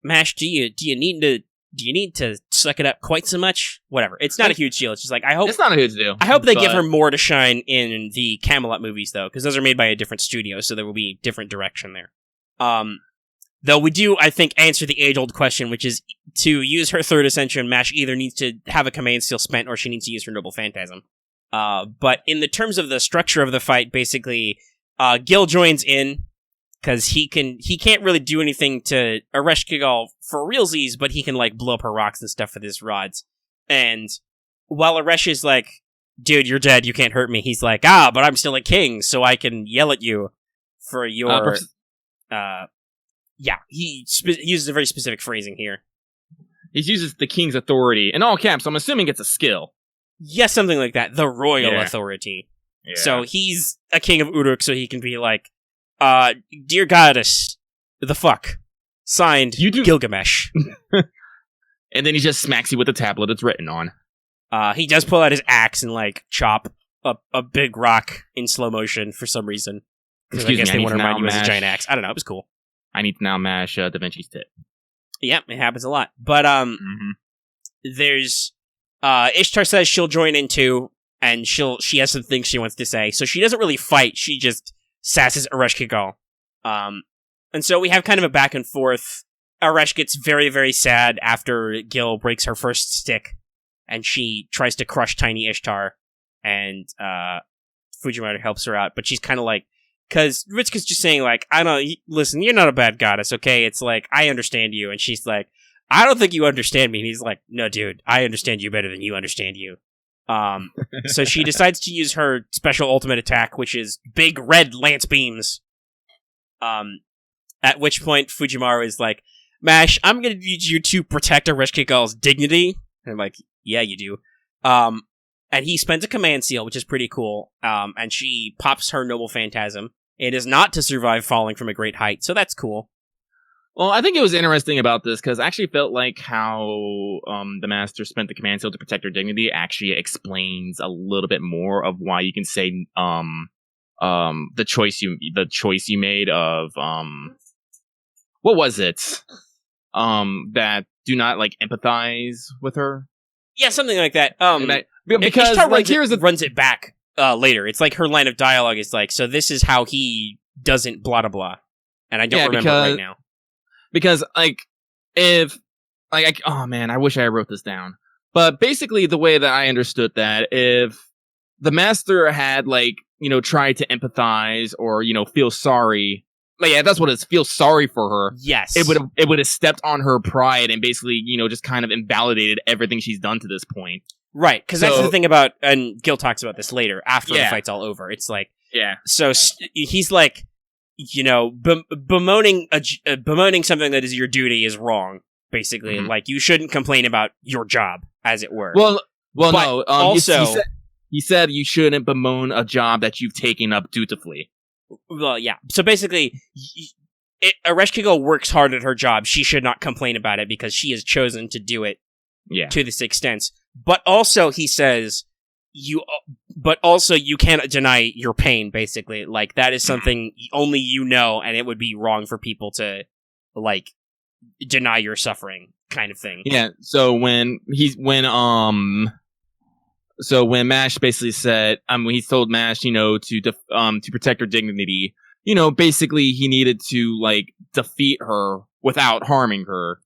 Mash, do you need to suck it up quite so much? Whatever. It's not a huge deal. It's just like, it's not a huge deal. I hope they give her more to shine in the Camelot movies, though, because those are made by a different studio, so there will be different direction there. Though we do, I think, answer the age-old question, which is to use her third ascension, Mash either needs to have a command still spent, or she needs to use her Noble Phantasm. But in the terms of the structure of the fight, basically, Gil joins in, because he can't really do anything to Aresh Kigal for realsies, but he can, like, blow up her rocks and stuff with his rods. And while Aresh is like, dude, you're dead, you can't hurt me, he's like, but I'm still a king, so I can yell at you for your... he uses a very specific phrasing here. He uses the king's authority. In all caps, I'm assuming it's a skill. Yes, something like that. The royal authority. Yeah. So he's a king of Uruk, so he can be like, dear goddess, the fuck? Signed, Gilgamesh. And then he just smacks you with the tablet it's written on. He does pull out his axe and, like, chop a big rock in slow motion for some reason. Because I guess they want to remind you as a giant axe. I don't know, it was cool. I need to now mash Da Vinci's tit. Yeah, it happens a lot. But, there's, Ishtar says she'll join in too, and she has some things she wants to say. So she doesn't really fight, she just sasses Aresh Kigal. And so we have kind of a back and forth. Aresh gets very, very sad after Gil breaks her first stick, and she tries to crush tiny Ishtar, and Fujiwara helps her out, but she's kind of like, because Ritsuka's just saying, like, listen, you're not a bad goddess, okay? It's like, I understand you, and she's like, I don't think you understand me, and he's like, no, dude, I understand you better than you understand you. So she decides to use her special ultimate attack, which is big red lance beams. At which point Fujiwara is like, Mash, I'm gonna need you to protect Aresh Kigal's dignity. And I'm like, yeah, you do. And he spends a command seal, which is pretty cool. And she pops her Noble Phantasm. It is not to survive falling from a great height, so that's cool. Well, I think it was interesting about this because I actually felt like how the master spent the command seal to protect her dignity actually explains a little bit more of why you can say the choice you made of what was it that do not like empathize with her. Yeah, something like that. Because Ishtar like runs it back later. It's like her line of dialogue is like, so this is how he doesn't blah blah blah, and I don't remember it right now. Because, like, oh man, I wish I wrote this down. But basically, the way that I understood that, if the master had, like, tried to empathize or, feel sorry, like, yeah, that's what it is, feel sorry for her. Yes. It would have stepped on her pride and basically, just kind of invalidated everything she's done to this point. Right, because that's the thing about, and Gil talks about this later, after the fight's all over. It's like, so he's like, bemoaning something that is your duty is wrong, basically. Mm-hmm. Like, you shouldn't complain about your job, as it were. Well, no. Also, he said you shouldn't bemoan a job that you've taken up dutifully. Well, yeah. So basically, Ereshkigal works hard at her job. She should not complain about it because she has chosen to do it to this extent. But also, he says, you cannot deny your pain, basically. Like, that is something only you know, and it would be wrong for people to, like, deny your suffering, kind of thing. Yeah, so when Mash basically said, he told Mash, to protect her dignity, basically he needed to, like, defeat her without harming her.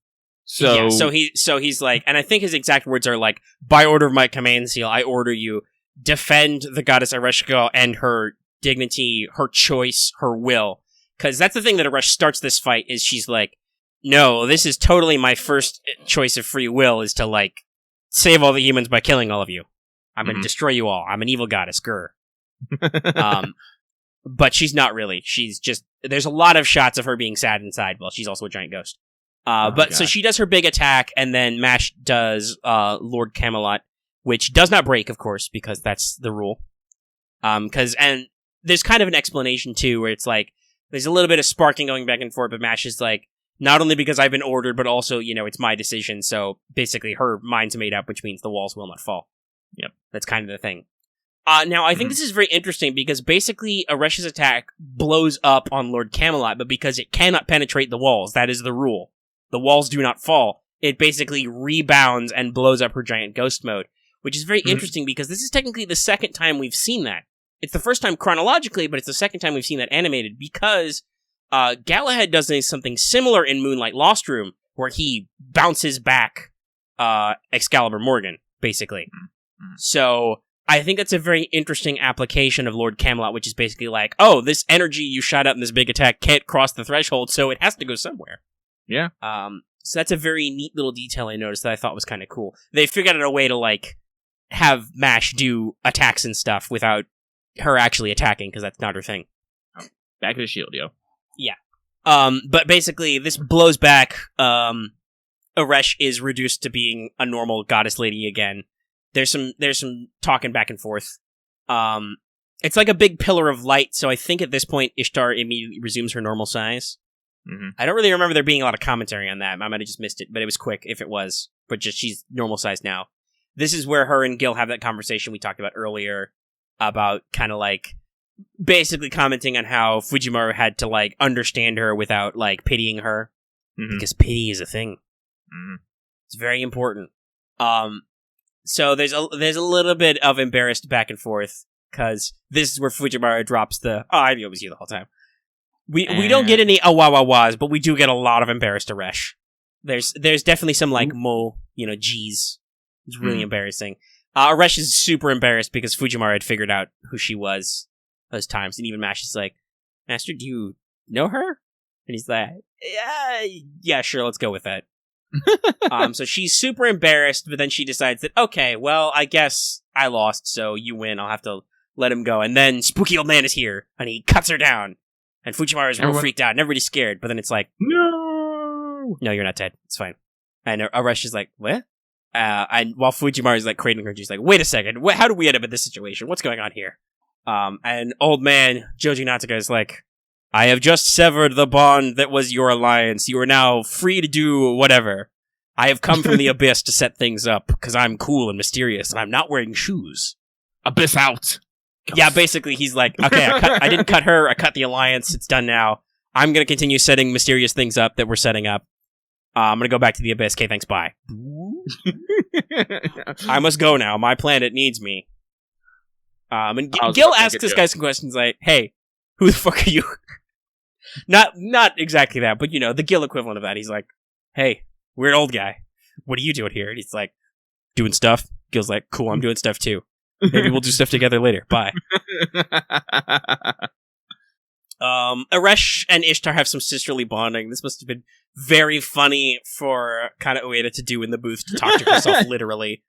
So he's like, and I think his exact words are like, by order of my command seal, I order you, defend the goddess Ereshkigal and her dignity, her choice, her will. Because that's the thing that Eresh starts this fight, is she's like, no, this is totally my first choice of free will, is to, like, save all the humans by killing all of you. I'm gonna destroy you all. I'm an evil goddess, grr. But she's not really. She's just, there's a lot of shots of her being sad inside. Well, she's also a giant ghost. So she does her big attack, and then Mash does Lord Camelot, which does not break, of course, because that's the rule. And there's kind of an explanation, too, where it's like, there's a little bit of sparking going back and forth, but Mash is like, not only because I've been ordered, but also, it's my decision, so basically her mind's made up, which means the walls will not fall. Yep. That's kind of the thing. Now, I think this is very interesting, because basically Eresh's attack blows up on Lord Camelot, but because it cannot penetrate the walls, that is the rule. The walls do not fall. It basically rebounds and blows up her giant ghost mode, which is very interesting because this is technically the second time we've seen that. It's the first time chronologically, but it's the second time we've seen that animated, because Galahad does something similar in Moonlight Lost Room, where he bounces back Excalibur Morgan, basically. So I think that's a very interesting application of Lord Camelot, which is basically like, oh, this energy you shot out in this big attack can't cross the threshold, so it has to go somewhere. Yeah. So that's a very neat little detail I noticed that I thought was kind of cool. They figured out a way to, like, have Mash do attacks and stuff without her actually attacking, because that's not her thing. Back of the shield, yo. Yeah. But basically, this blows back. Eresh is reduced to being a normal goddess lady again. There's some talking back and forth. It's like a big pillar of light, so I think at this point, Ishtar immediately resumes her normal size. I don't really remember there being a lot of commentary on that. I might have just missed it, but it was quick if it was. But just she's normal size now. This is where her and Gil have that conversation we talked about earlier about kind of like basically commenting on how Fujimaru had to like understand her without like pitying her, because pity is a thing. It's very important. So there's a little bit of embarrassed back and forth, because this is where Fujimaru drops the, oh, I knew it was you the whole time. We don't get any wah-wah-wahs, but we do get a lot of embarrassed Eresh. There's definitely some, like, G's. It's really embarrassing. Eresh is super embarrassed because Fujimaru had figured out who she was those times, and even Mash is like, Master, do you know her? And he's like, yeah, sure, let's go with that. So she's super embarrassed, but then she decides that, okay, well, I guess I lost, so you win, I'll have to let him go. And then Spooky Old Man is here, and he cuts her down. And Fujimaru is real freaked out, and everybody's scared, but then it's like, no, you're not dead, it's fine. And Eresh is like, what? And while Fujimaru is like cradling her, she's like, wait a second, how do we end up in this situation? What's going on here? And old man Joji Natsuka is like, I have just severed the bond that was your alliance. You are now free to do whatever. I have come from the abyss to set things up, because I'm cool and mysterious, and I'm not wearing shoes. Abyss out. Yeah, basically, he's like, okay, I didn't cut her, I cut the alliance, it's done now. I'm gonna continue setting mysterious things up that we're setting up. I'm gonna go back to the abyss. Okay, thanks, bye. I must go now. My planet needs me. And Gil asks this guy some questions like, hey, who the fuck are you? Not exactly that, but the Gil equivalent of that. He's like, hey, weird old guy. What are you doing here? And he's like, doing stuff. Gil's like, cool, I'm doing stuff too. Maybe we'll do stuff together later. Bye. Aresh and Ishtar have some sisterly bonding. This must have been very funny for kind of Ueda to do in the booth, to talk to herself literally.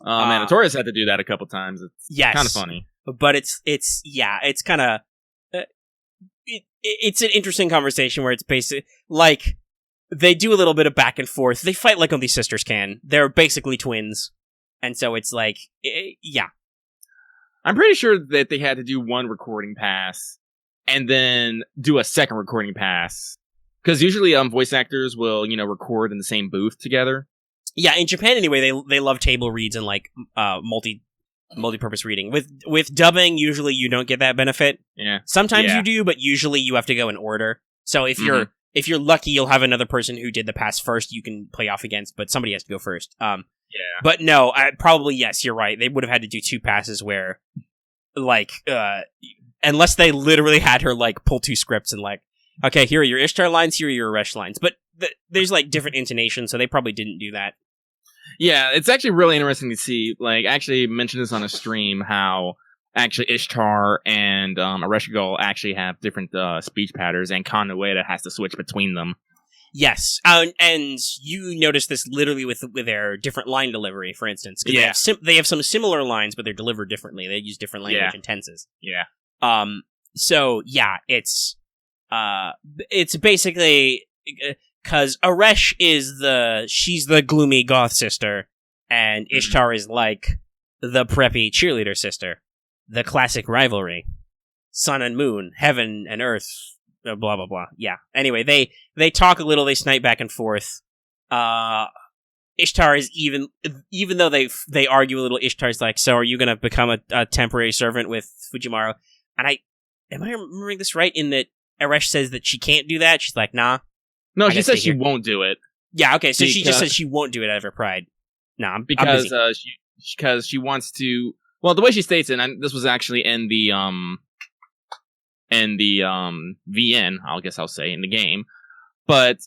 Man, Torres had to do that a couple times. It's kind of funny. But it's kind of... It's an interesting conversation where it's basically... Like, they do a little bit of back and forth. They fight like only sisters can. They're basically twins. And so it's like... yeah. I'm pretty sure that they had to do one recording pass and then do a second recording pass. Because usually voice actors will, record in the same booth together. Yeah, in Japan anyway, they love table reads and like multi-purpose reading. With dubbing, usually you don't get that benefit. Yeah. Sometimes you do, but usually you have to go in order. So if you're lucky, you'll have another person who did the pass first you can play off against, but somebody has to go first. Yeah. But no, probably yes, you're right. They would have had to do two passes where, like, unless they literally had her like pull two scripts and like, okay, here are your Ishtar lines, here are your Aresh lines. But there's like different intonations, so they probably didn't do that. Yeah, it's actually really interesting to see. Like, actually mentioned this on a stream how actually Ishtar and LTFGO actually have different speech patterns, and Ueda has to switch between them. Yes, and you notice this literally with their different line delivery, for instance. Yeah. They have some similar lines, but they're delivered differently. They use different language and tenses. Yeah. So yeah, it's basically because Aresh she's the gloomy goth sister, and Ishtar is like the preppy cheerleader sister. The classic rivalry, sun and moon, heaven and earth. Blah blah blah. Yeah. Anyway, they talk a little. They snipe back and forth. Ishtar is even though they argue a little. Ishtar's like, so are you gonna become a temporary servant with Fujimaru? And am I remembering this right? In that Aresh says that she can't do that. She's like, nah. No, she says she won't do it. Yeah. Okay. So she just says she won't do it out of her pride. Nah, because she wants to. Well, the way she states it, and this was actually in the VN, I guess I'll say, in the game. But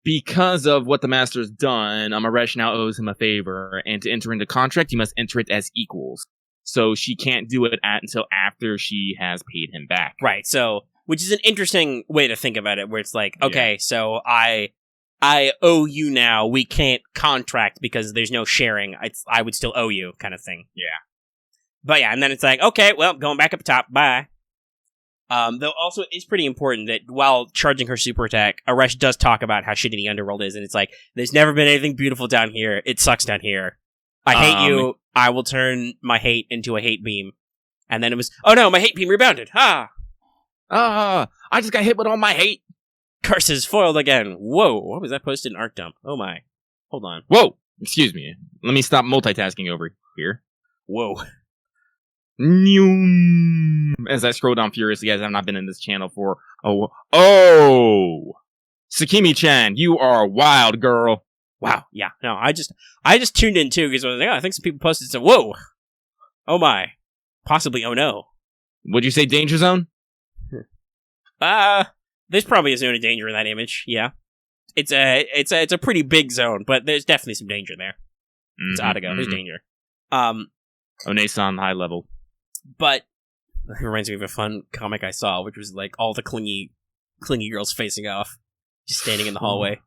because of what the master's done, Aresh now owes him a favor, and to enter into contract, you must enter it as equals. So she can't do it until after she has paid him back. Right, so, which is an interesting way to think about it, where it's like, okay, so I owe you now, we can't contract because there's no sharing, I would still owe you, kind of thing. Yeah. But yeah, and then it's like, okay, well, going back up top, bye. Though also it's pretty important that while charging her super attack, Aresh does talk about how shitty the underworld is, and it's like, there's never been anything beautiful down here. It sucks down here. I hate you. I will turn my hate into a hate beam. And then it was, oh no, my hate beam rebounded. I just got hit with all my hate. Curses foiled again. Whoa, what was that posted in Arc Dump? Oh my. Hold on. Whoa, excuse me. Let me stop multitasking over here. Whoa. As I scroll down furiously, as I've not been in this channel for Sakimi-chan, you are a wild girl. Wow, yeah, no, I just tuned in too because I was like, I think some people posted some. Whoa, oh my, possibly oh no. Would you say danger zone? There's probably a zone of danger in that image. Yeah, it's a pretty big zone, but there's definitely some danger there. It's Adago. There's danger. Onesan high level. But it reminds me of a fun comic I saw, which was like all the clingy girls facing off, just standing in the hallway.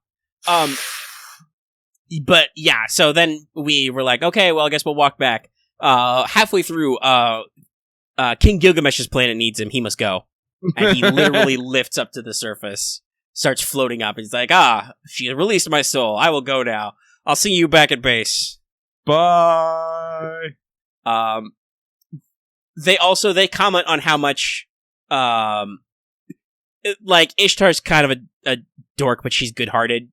But yeah, so then we were like, okay, well, I guess we'll walk back. Halfway through, King Gilgamesh's planet needs him. He must go. And he literally lifts up to the surface, starts floating up. And he's like, she released my soul. I will go now. I'll see you back at base. Bye. They comment on how much like, Ishtar's kind of a dork, but she's good-hearted.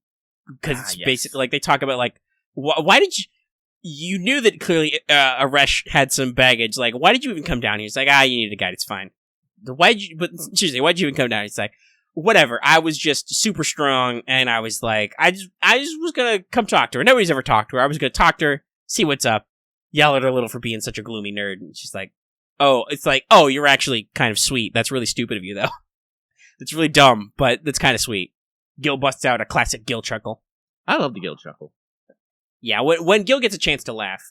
Because it's yes. basically, like, they talk about, like, why did you knew that clearly Aresh had some baggage. Like, why did you even come down here? He's like, you needed a guide, it's fine. But seriously, why'd you even come down? He's like, whatever, I was just super strong, and I was like, I just was gonna come talk to her. Nobody's ever talked to her. I was gonna talk to her, see what's up, yell at her a little for being such a gloomy nerd, and she's like, you're actually kind of sweet. That's really stupid of you, though. It's really dumb, but that's kind of sweet. Gil busts out a classic Gil chuckle. I love the Gil chuckle. Yeah, when Gil gets a chance to laugh.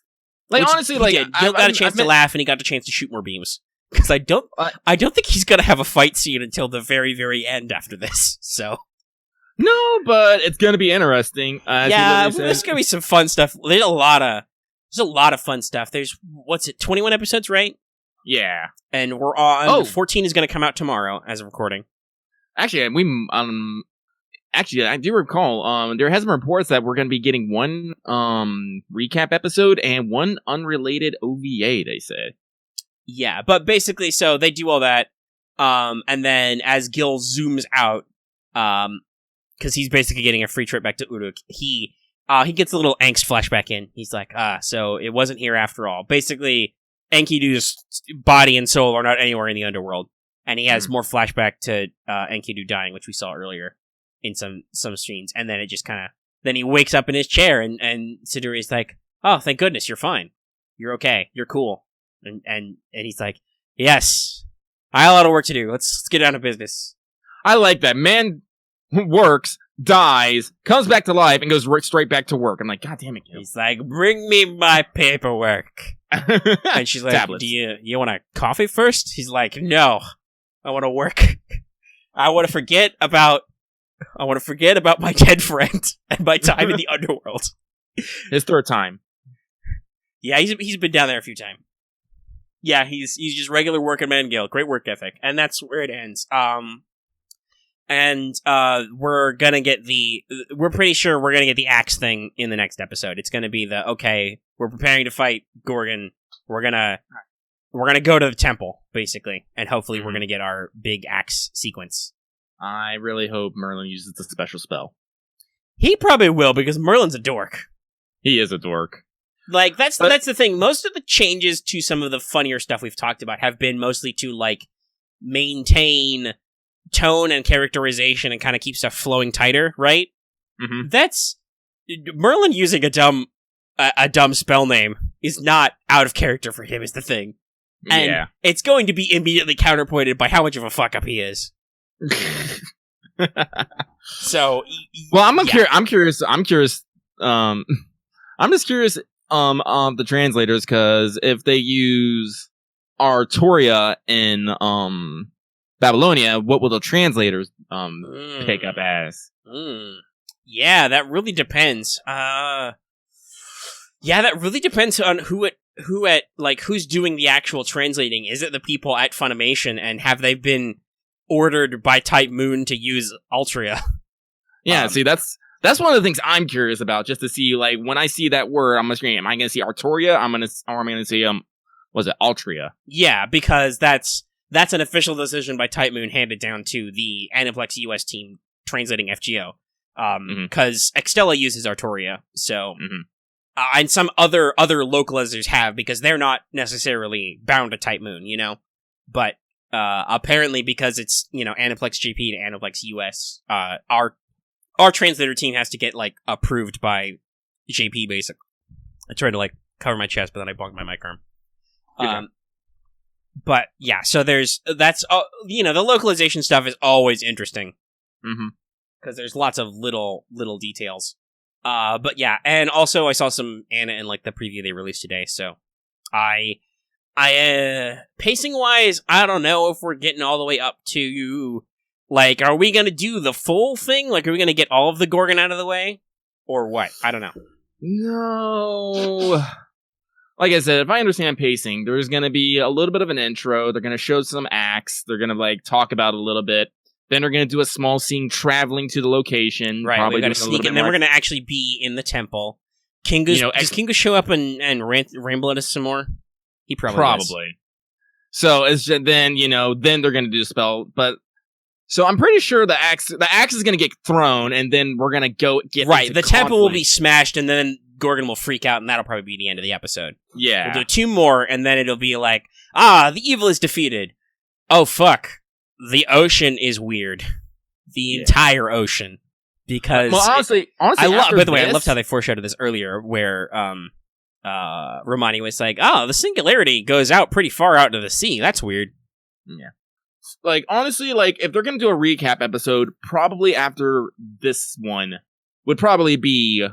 Like, honestly, like, Gil got a chance to laugh, and he got a chance to shoot more beams. Because I don't think he's gonna have a fight scene until the very, very end after this. So no, but it's gonna be interesting. There's gonna be some fun stuff. There's a lot of fun stuff. There's 21 episodes, right? Yeah, and we're on. 14 is gonna come out tomorrow as of recording. Actually, I do recall. There has been reports that we're gonna be getting one recap episode and one unrelated OVA. They said. Yeah, but basically, so they do all that, and then as Gil zooms out, because he's basically getting a free trip back to Uruk, he gets a little angst flashback in. He's like, so it wasn't here after all. Basically, Enkidu's body and soul are not anywhere in the underworld, and he has more flashback to Enkidu dying, which we saw earlier in some scenes, and then it just kind of, then he wakes up in his chair, and Siduri's like, oh, thank goodness, you're fine. You're okay. You're cool. And he's like, yes, I have a lot of work to do. Let's get down to business. I like that. Man works, dies, comes back to life, and goes straight back to work. I'm like, God damn it, Gil. He's like, bring me my paperwork. And she's like, Tablets. do you want a coffee first? He's like, no, I want to work. I want to forget about my dead friend and my time in the underworld. His third time. Yeah, he's been down there a few times. Yeah, he's just regular working man Gil. Great work ethic. And that's where it ends. We're pretty sure we're gonna get the axe thing in the next episode. It's gonna be we're preparing to fight Gorgon. We're gonna go to the temple, basically, and hopefully we're gonna get our big axe sequence. I really hope Merlin uses the special spell. He probably will, because Merlin's a dork. He is a dork. Like, that's the thing. Most of the changes to some of the funnier stuff we've talked about have been mostly to, like, maintain tone and characterization and kind of keep stuff flowing tighter, right? Mm-hmm. That's... Merlin using a dumb spell name is not out of character for him, is the thing. And it's going to be immediately counterpointed by how much of a fuck-up he is. So... Well, I'm curious... I'm just curious... the translators, because if they use Artoria in Babylonia, what will the translators pick up as? Yeah, that really depends. That really depends on who's doing the actual translating. Is it the people at Funimation, and have they been ordered by Type Moon to use Altria? Yeah, see, that's one of the things I'm curious about, just to see, like, when I see that word on my screen, am I going to see Artoria? Or am I going to see, was it Altria? Yeah, because that's an official decision by Type Moon handed down to the Aniplex US team translating FGO. Because Extella uses Artoria, so... and some other localizers have, because they're not necessarily bound to Type Moon, you know? But, apparently because it's, Aniplex GP to Aniplex US, our translator team has to get, like, approved by JP, basically. I tried to, like, cover my chest, but then I bonked my mic arm. But, yeah, so the localization stuff is always interesting. Because there's lots of little details. But, yeah, and also I saw some Anna in, like, the preview they released today, so pacing-wise, I don't know if we're getting all the way up to... Like, are we gonna do the full thing? Like, are we gonna get all of the Gorgon out of the way? Or what? I don't know. No. Like I said, if I understand pacing, there's gonna be a little bit of an intro. They're gonna show some acts. They're gonna, like, talk about it a little bit. Then they're gonna do a small scene traveling to the location. Right, we gotta sneak in. Then we're gonna actually be in the temple. Does Kingu show up and ramble at us some more? He probably does. So, it's just, then they're gonna do a spell, but So I'm pretty sure the axe is going to get thrown, and then we're going to go get right. The temple will be conflict. smashed, and then Gorgon will freak out, and that'll probably be the end of the episode. Yeah. We'll do 2 more, and then it'll be like, the evil is defeated. Oh, fuck. The ocean is weird. The entire ocean. Because... Well, honestly, by the way, I loved how they foreshadowed this earlier, where Romani was like, the singularity goes out pretty far out into the sea. That's weird. Yeah. Like, honestly, like, if they're going to do a recap episode, probably after this one would probably be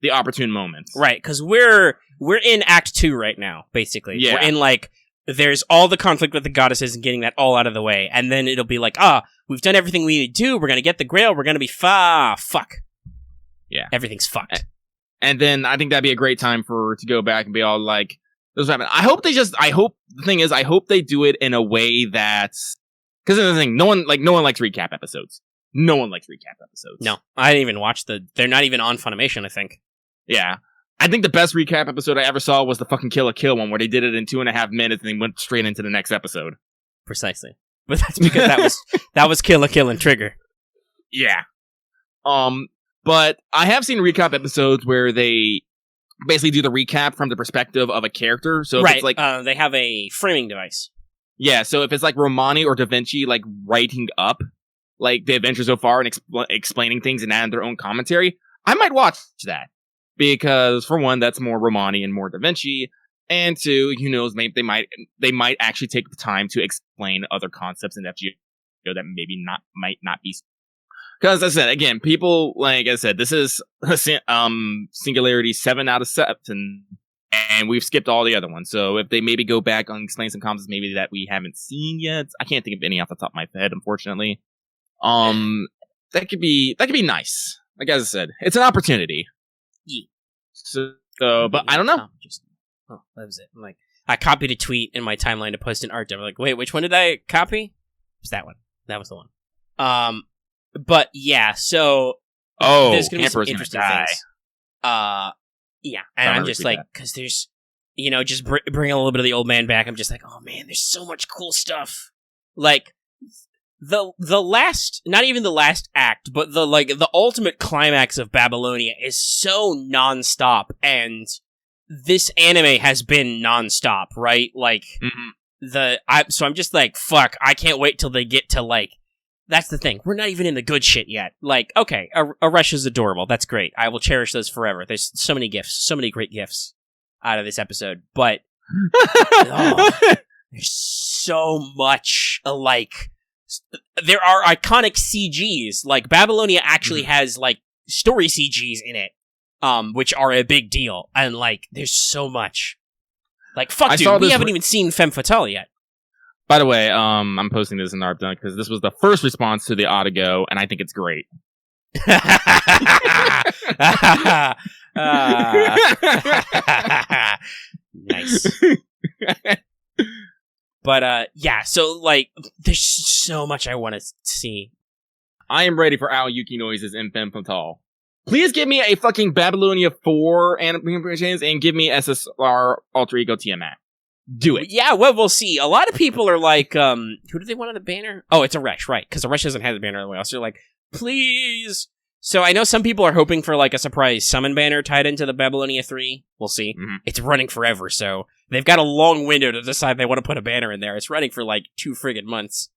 the opportune moment. Right, because we're in Act 2 right now, basically. Yeah. We're in, like, there's all the conflict with the goddesses and getting that all out of the way, and then it'll be like, we've done everything we need to do, we're gonna get the grail, we're gonna be fuck. Yeah. Everything's fucked. And then I think that'd be a great time to go back and be all like, this happened. I hope they do it in a way that's, because the thing, no one likes recap episodes. No one likes recap episodes. No, I didn't even watch they're not even on Funimation, I think. Yeah. I think the best recap episode I ever saw was the fucking Kill la Kill one, where they did it in 2.5 minutes and then went straight into the next episode. Precisely. But that's because that was Kill la Kill and Trigger. Yeah. But I have seen recap episodes where they basically do the recap from the perspective of a character. So if it's like, they have a framing device. Yeah, so if it's like Romani or Da Vinci, like, writing up, like, the adventure so far and explaining things and adding their own commentary, I might watch that. Because, for one, that's more Romani and more Da Vinci, and 2, who knows, maybe they might actually take the time to explain other concepts in FGO that maybe might not be. Because, as I said, again, people, like I said, this is Singularity 7 out of 7, and we've skipped all the other ones. So if they maybe go back and explain some concepts maybe that we haven't seen yet, I can't think of any off the top of my head, unfortunately. That could be nice. Like as I said, it's an opportunity. Yeah. So, but I don't know. That was it. I'm like, I copied a tweet in my timeline to post an art. I'm like, wait, which one did I copy? It was that one. That was the one. But yeah, so there's gonna be some interesting things. Yeah, and I'm just like, because there's, just bring a little bit of the old man back. I'm just like, oh man, there's so much cool stuff. Like the last, not even the last act, but the ultimate climax of Babylonia is so nonstop, and this anime has been nonstop, right? Like so I'm just like, fuck, I can't wait till they get to like. That's the thing. We're not even in the good shit yet. Like, okay, Aresh is adorable. That's great. I will cherish those forever. There's so many gifts, so many great gifts out of this episode. But there's so much, like, there are iconic CGs. Like, Babylonia actually has, like, story CGs in it, which are a big deal. And, like, there's so much. Like, fuck, dude, we haven't even seen Femme Fatale yet. By the way, I'm posting this in ARPDA because this was the first response to the LTFGO, and I think it's great. Nice. But, yeah, so, like, there's so much I want to see. I am ready for Ao Yuki noises in Femme Fatale. Please give me a fucking Babylonia 4 animations and give me SSR Alter Ego Tiamat. Do it. Yeah, well, we'll see. A lot of people are like, who do they want on the banner? Oh, it's Aresh, right? Because Aresh doesn't have the banner otherwise. So they're like, please. So I know some people are hoping for like a surprise summon banner tied into the Babylonia 3. We'll see. Mm-hmm. It's running forever, so they've got a long window to decide they want to put a banner in there. It's running for like 2 friggin' months.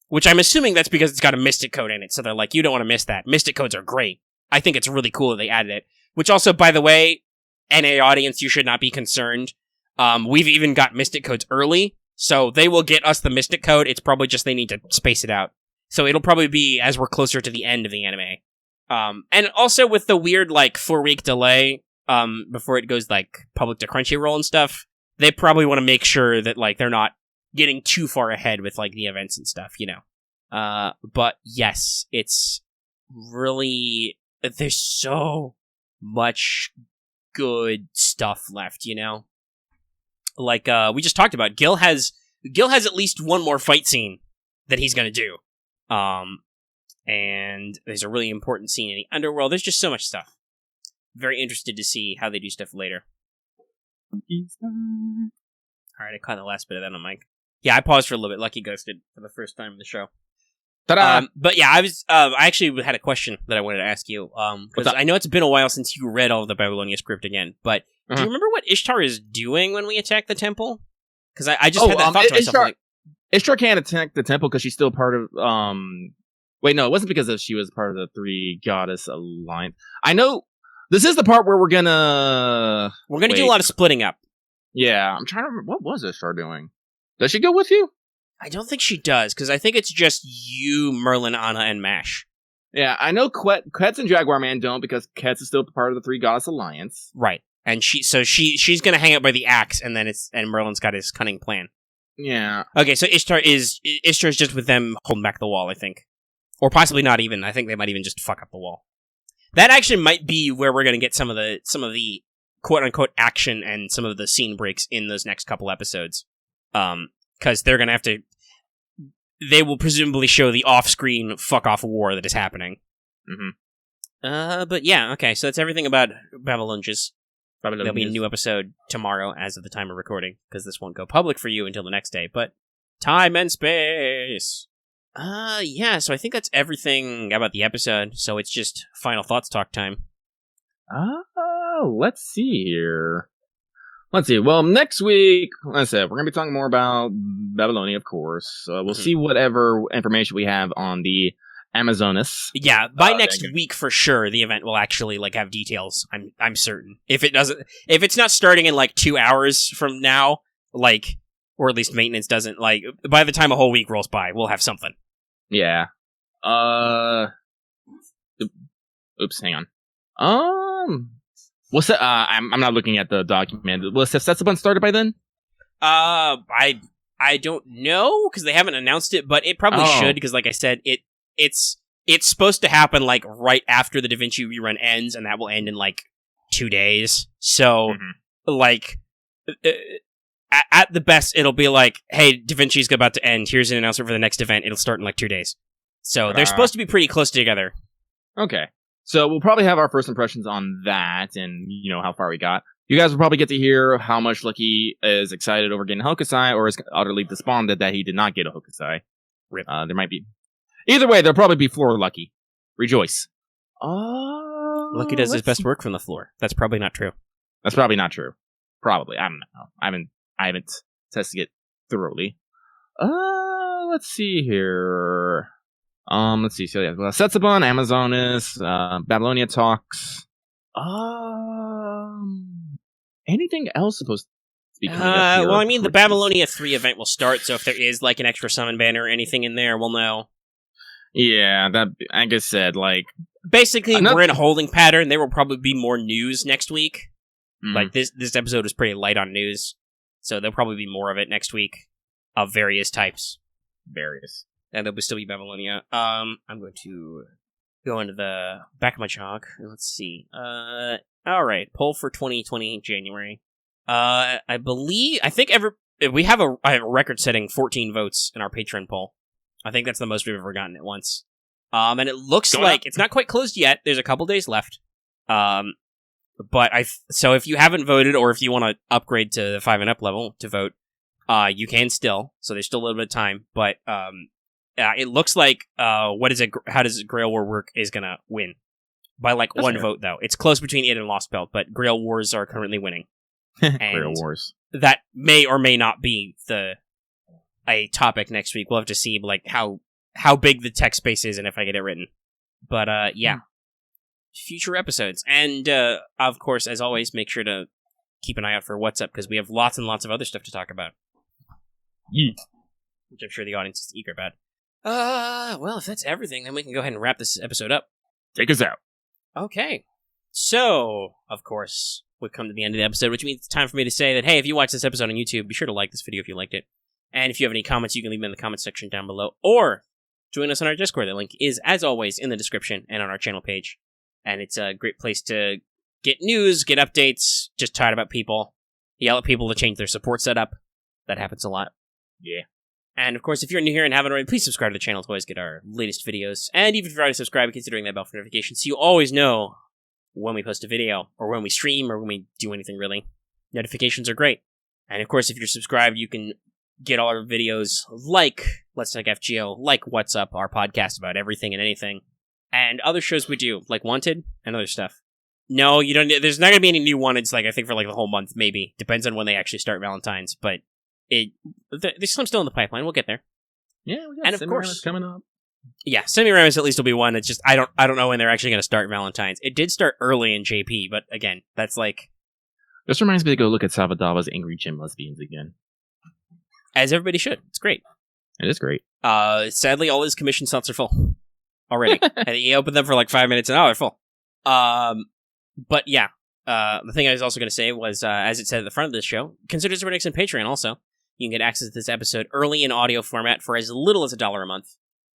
Which I'm assuming that's because it's got a Mystic Code in it. So they're like, you don't want to miss that. Mystic Codes are great. I think it's really cool that they added it. Which also, by the way, NA audience, you should not be concerned. We've even got Mystic Codes early, so they will get us the Mystic Code. It's probably just they need to space it out. So it'll probably be as we're closer to the end of the anime. And also with the weird, like, 4-week delay, before it goes, like, public to Crunchyroll and stuff, they probably want to make sure that, like, they're not getting too far ahead with, like, the events and stuff, But yes, it's really, there's so much good stuff left, Like, we just talked about, Gil has at least one more fight scene that he's gonna do. And there's a really important scene in the underworld. There's just so much stuff. Very interested to see how they do stuff later. Alright, I caught the last bit of that on mic. Yeah, I paused for a little bit. Lucky Ghosted for the first time in the show. Ta-da! But yeah, I actually had a question that I wanted to ask you. Because I know it's been a while since you read all of the Babylonia script again, but do you remember what Ishtar is doing when we attack the temple? Because I just had that thought to myself. Ishtar can't attack the temple because she's still part of, wait, no, it wasn't because she was part of the Three Goddess Alliance. I know, this is the part where we're gonna do a lot of splitting up. Yeah, I'm trying to remember, what was Ishtar doing? Does she go with you? I don't think she does, because I think it's just you, Merlin, Anna, and Mash. Yeah, I know Quetz and Jaguar Man don't, because Quetz is still part of the Three Goddess Alliance. Right. And she's gonna hang out by the axe, and then Merlin's got his cunning plan. Yeah. Okay, so Ishtar's just with them holding back the wall, I think. Or possibly not even. I think they might even just fuck up the wall. That actually might be where we're gonna get some of the quote unquote action and some of the scene breaks in those next couple episodes. Because they're gonna have to. They will presumably show the off-screen fuck-off war that is happening. Mm-hmm. But yeah, okay, so that's everything about Babylonians. There'll be a new episode tomorrow as of the time of recording, because this won't go public for you until the next day, but time and space! Yeah, so I think that's everything about the episode, so it's just final thoughts talk time. Let's see here. Let's see. Well, next week, like I said, we're going to be talking more about Babylonia, of course. We'll see whatever information we have on the Amazonas. Yeah, by next week for sure, the event will actually have details. I'm certain. If it's not starting in 2 hours from now, or at least maintenance doesn't by the time a whole week rolls by, we'll have something. Yeah. Oops, hang on. What's that? I'm not looking at the document. Was Setsubun started by then? I don't know because they haven't announced it, but it probably should because, like I said, it's supposed to happen right after the Da Vinci rerun ends, and that will end in 2 days. So, at the best, it'll be hey, Da Vinci's about to end. Here's an announcement for the next event. It'll start in 2 days. So they're supposed to be pretty close together. Okay. So we'll probably have our first impressions on that and, how far we got. You guys will probably get to hear how much Lucky is excited over getting Hokusai or is utterly despondent that he did not get a Hokusai. Rip. There might be... Either way, there'll probably be floor Lucky. Rejoice. Lucky does his best work from the floor. That's probably not true. That's probably not true. Probably. I don't know. I haven't tested it thoroughly. Let's see here... let's see. So yeah, Setsubun, Amazonas, Babylonia talks. Anything else supposed to be coming up here? Well, I mean, the Babylonia 3 event will start, so if there is an extra summon banner or anything in there, we'll know. Yeah, that, like I said, basically, we're in a holding pattern. There will probably be more news next week. This episode was pretty light on news, so there'll probably be more of it next week of various types. And there'll still be Babylonia. I'm going to go into the back of my chalk. Let's see. Alright, poll for 2020 January. I think we have a record-setting 14 votes in our Patreon poll. I think that's the most we've ever gotten at once. And it looks it's not quite closed yet. There's a couple days left. So if you haven't voted, or if you want to upgrade to the 5 and up level to vote, you can still. So there's still a little bit of time, but, it looks how does Grail War work is gonna win. By one vote, though. It's close between it and Lost Belt, but Grail Wars are currently winning. Grail Wars. That may or may not be a topic next week. We'll have to see how big the tech space is and if I get it written. But yeah. Future episodes. And of course, as always, make sure to keep an eye out for What's Up, because we have lots and lots of other stuff to talk about. Yeet. Which I'm sure the audience is eager about. Well, if that's everything, then we can go ahead and wrap this episode up. Take us out. Okay. So, of course, we've come to the end of the episode, which means it's time for me to say that, hey, if you watch this episode on YouTube, be sure to like this video if you liked it. And if you have any comments, you can leave them in the comment section down below, or join us on our Discord. The link is, as always, in the description and on our channel page. And it's a great place to get news, get updates, just chat about people, yell at people to change their support setup. That happens a lot. Yeah. And, of course, if you're new here and haven't already, please subscribe to the channel to always get our latest videos. And even if you're already subscribed, considering that bell for notifications, so you always know when we post a video, or when we stream, or when we do anything, really. Notifications are great. And, of course, if you're subscribed, you can get all our videos like Let's Talk FGO, like What's Up, our podcast about everything and anything, and other shows we do, like Wanted and other stuff. No, you don't. There's not going to be any new Wanteds, like, I think, for like the whole month, maybe. Depends on when they actually start Valentine's, but there's some still in the pipeline. We'll get there. Yeah, we got and of course coming up. Yeah, Semiramis at least will be one. It's just I don't know when they're actually going to start Valentine's. It did start early in JP, but again, that's like... This reminds me to go look at Salvadava's Angry Gym Lesbians again. As everybody should. It's great. It is great. Sadly, all his commission slots are full already. And he opened them for like 5 minutes and they're full. But yeah, the thing I was also going to say was, as it said at the front of this show, consider supporting us on Patreon also. You can get access to this episode early in audio format for as little as $1 a month.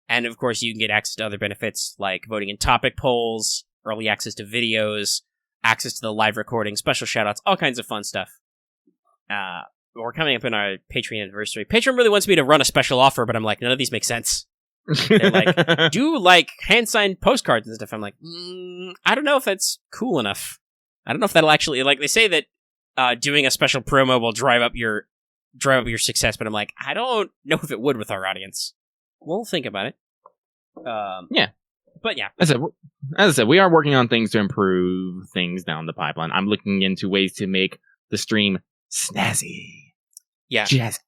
And of course, you can get access to other benefits like voting in topic polls, early access to videos, access to the live recording, special shoutouts, all kinds of fun stuff. We're coming up in our Patreon anniversary. Patreon really wants me to run a special offer, but I'm like, none of these make sense. They're like, do like hand-signed postcards and stuff. I'm like, I don't know if that's cool enough. I don't know if that'll actually, like, they say that doing a special promo will drive up your success, but I'm like, I don't know if it would with our audience. We'll think about it. Yeah. But yeah. As I said, we are working on things to improve things down the pipeline. I'm looking into ways to make the stream snazzy. Yeah. Jazzy.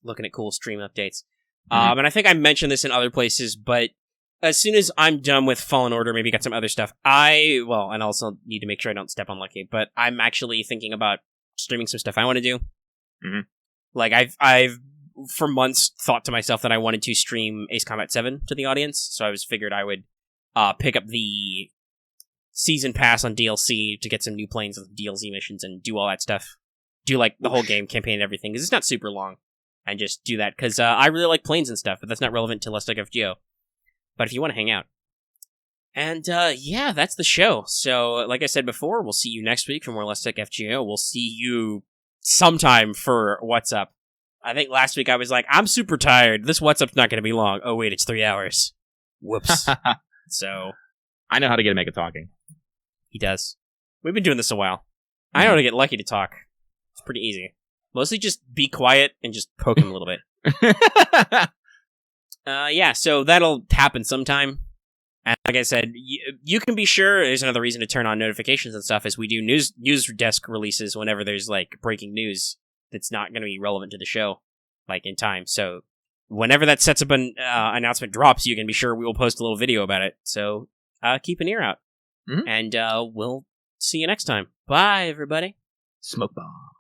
Looking at cool stream updates. And I think I mentioned this in other places, but as soon as I'm done with Fallen Order, maybe got some other stuff, and also need to make sure I don't step on Lucky, but I'm actually thinking about streaming some stuff I want to do. Mm-hmm. Like, I've for months thought to myself that I wanted to stream Ace Combat 7 to the audience, so I figured I would pick up the season pass on DLC to get some new planes with DLC missions and do all that stuff. Do, like, the whole game campaign and everything, because it's not super long. And just do that, because I really like planes and stuff, but that's not relevant to Let's Talk FGO. But if you want to hang out. And, yeah, that's the show. So, like I said before, we'll see you next week for more Let's Talk FGO. We'll see you sometime for What's Up. I think last week I was like, I'm super tired. This What's Up's not going to be long. Oh, wait, it's 3 hours. Whoops. So. I know how to get him make it talking. He does. We've been doing this a while. I know how to get Lucky to talk. It's pretty easy. Mostly just be quiet and just poke him a little bit. Yeah, so that'll happen sometime. And like I said, you can be sure there's another reason to turn on notifications and stuff as we do news desk releases whenever there's, like, breaking news that's not going to be relevant to the show, like, in time. So whenever that Setsubun announcement drops, you can be sure we will post a little video about it. So keep an ear out. Mm-hmm. And we'll see you next time. Bye, everybody. Smoke bomb.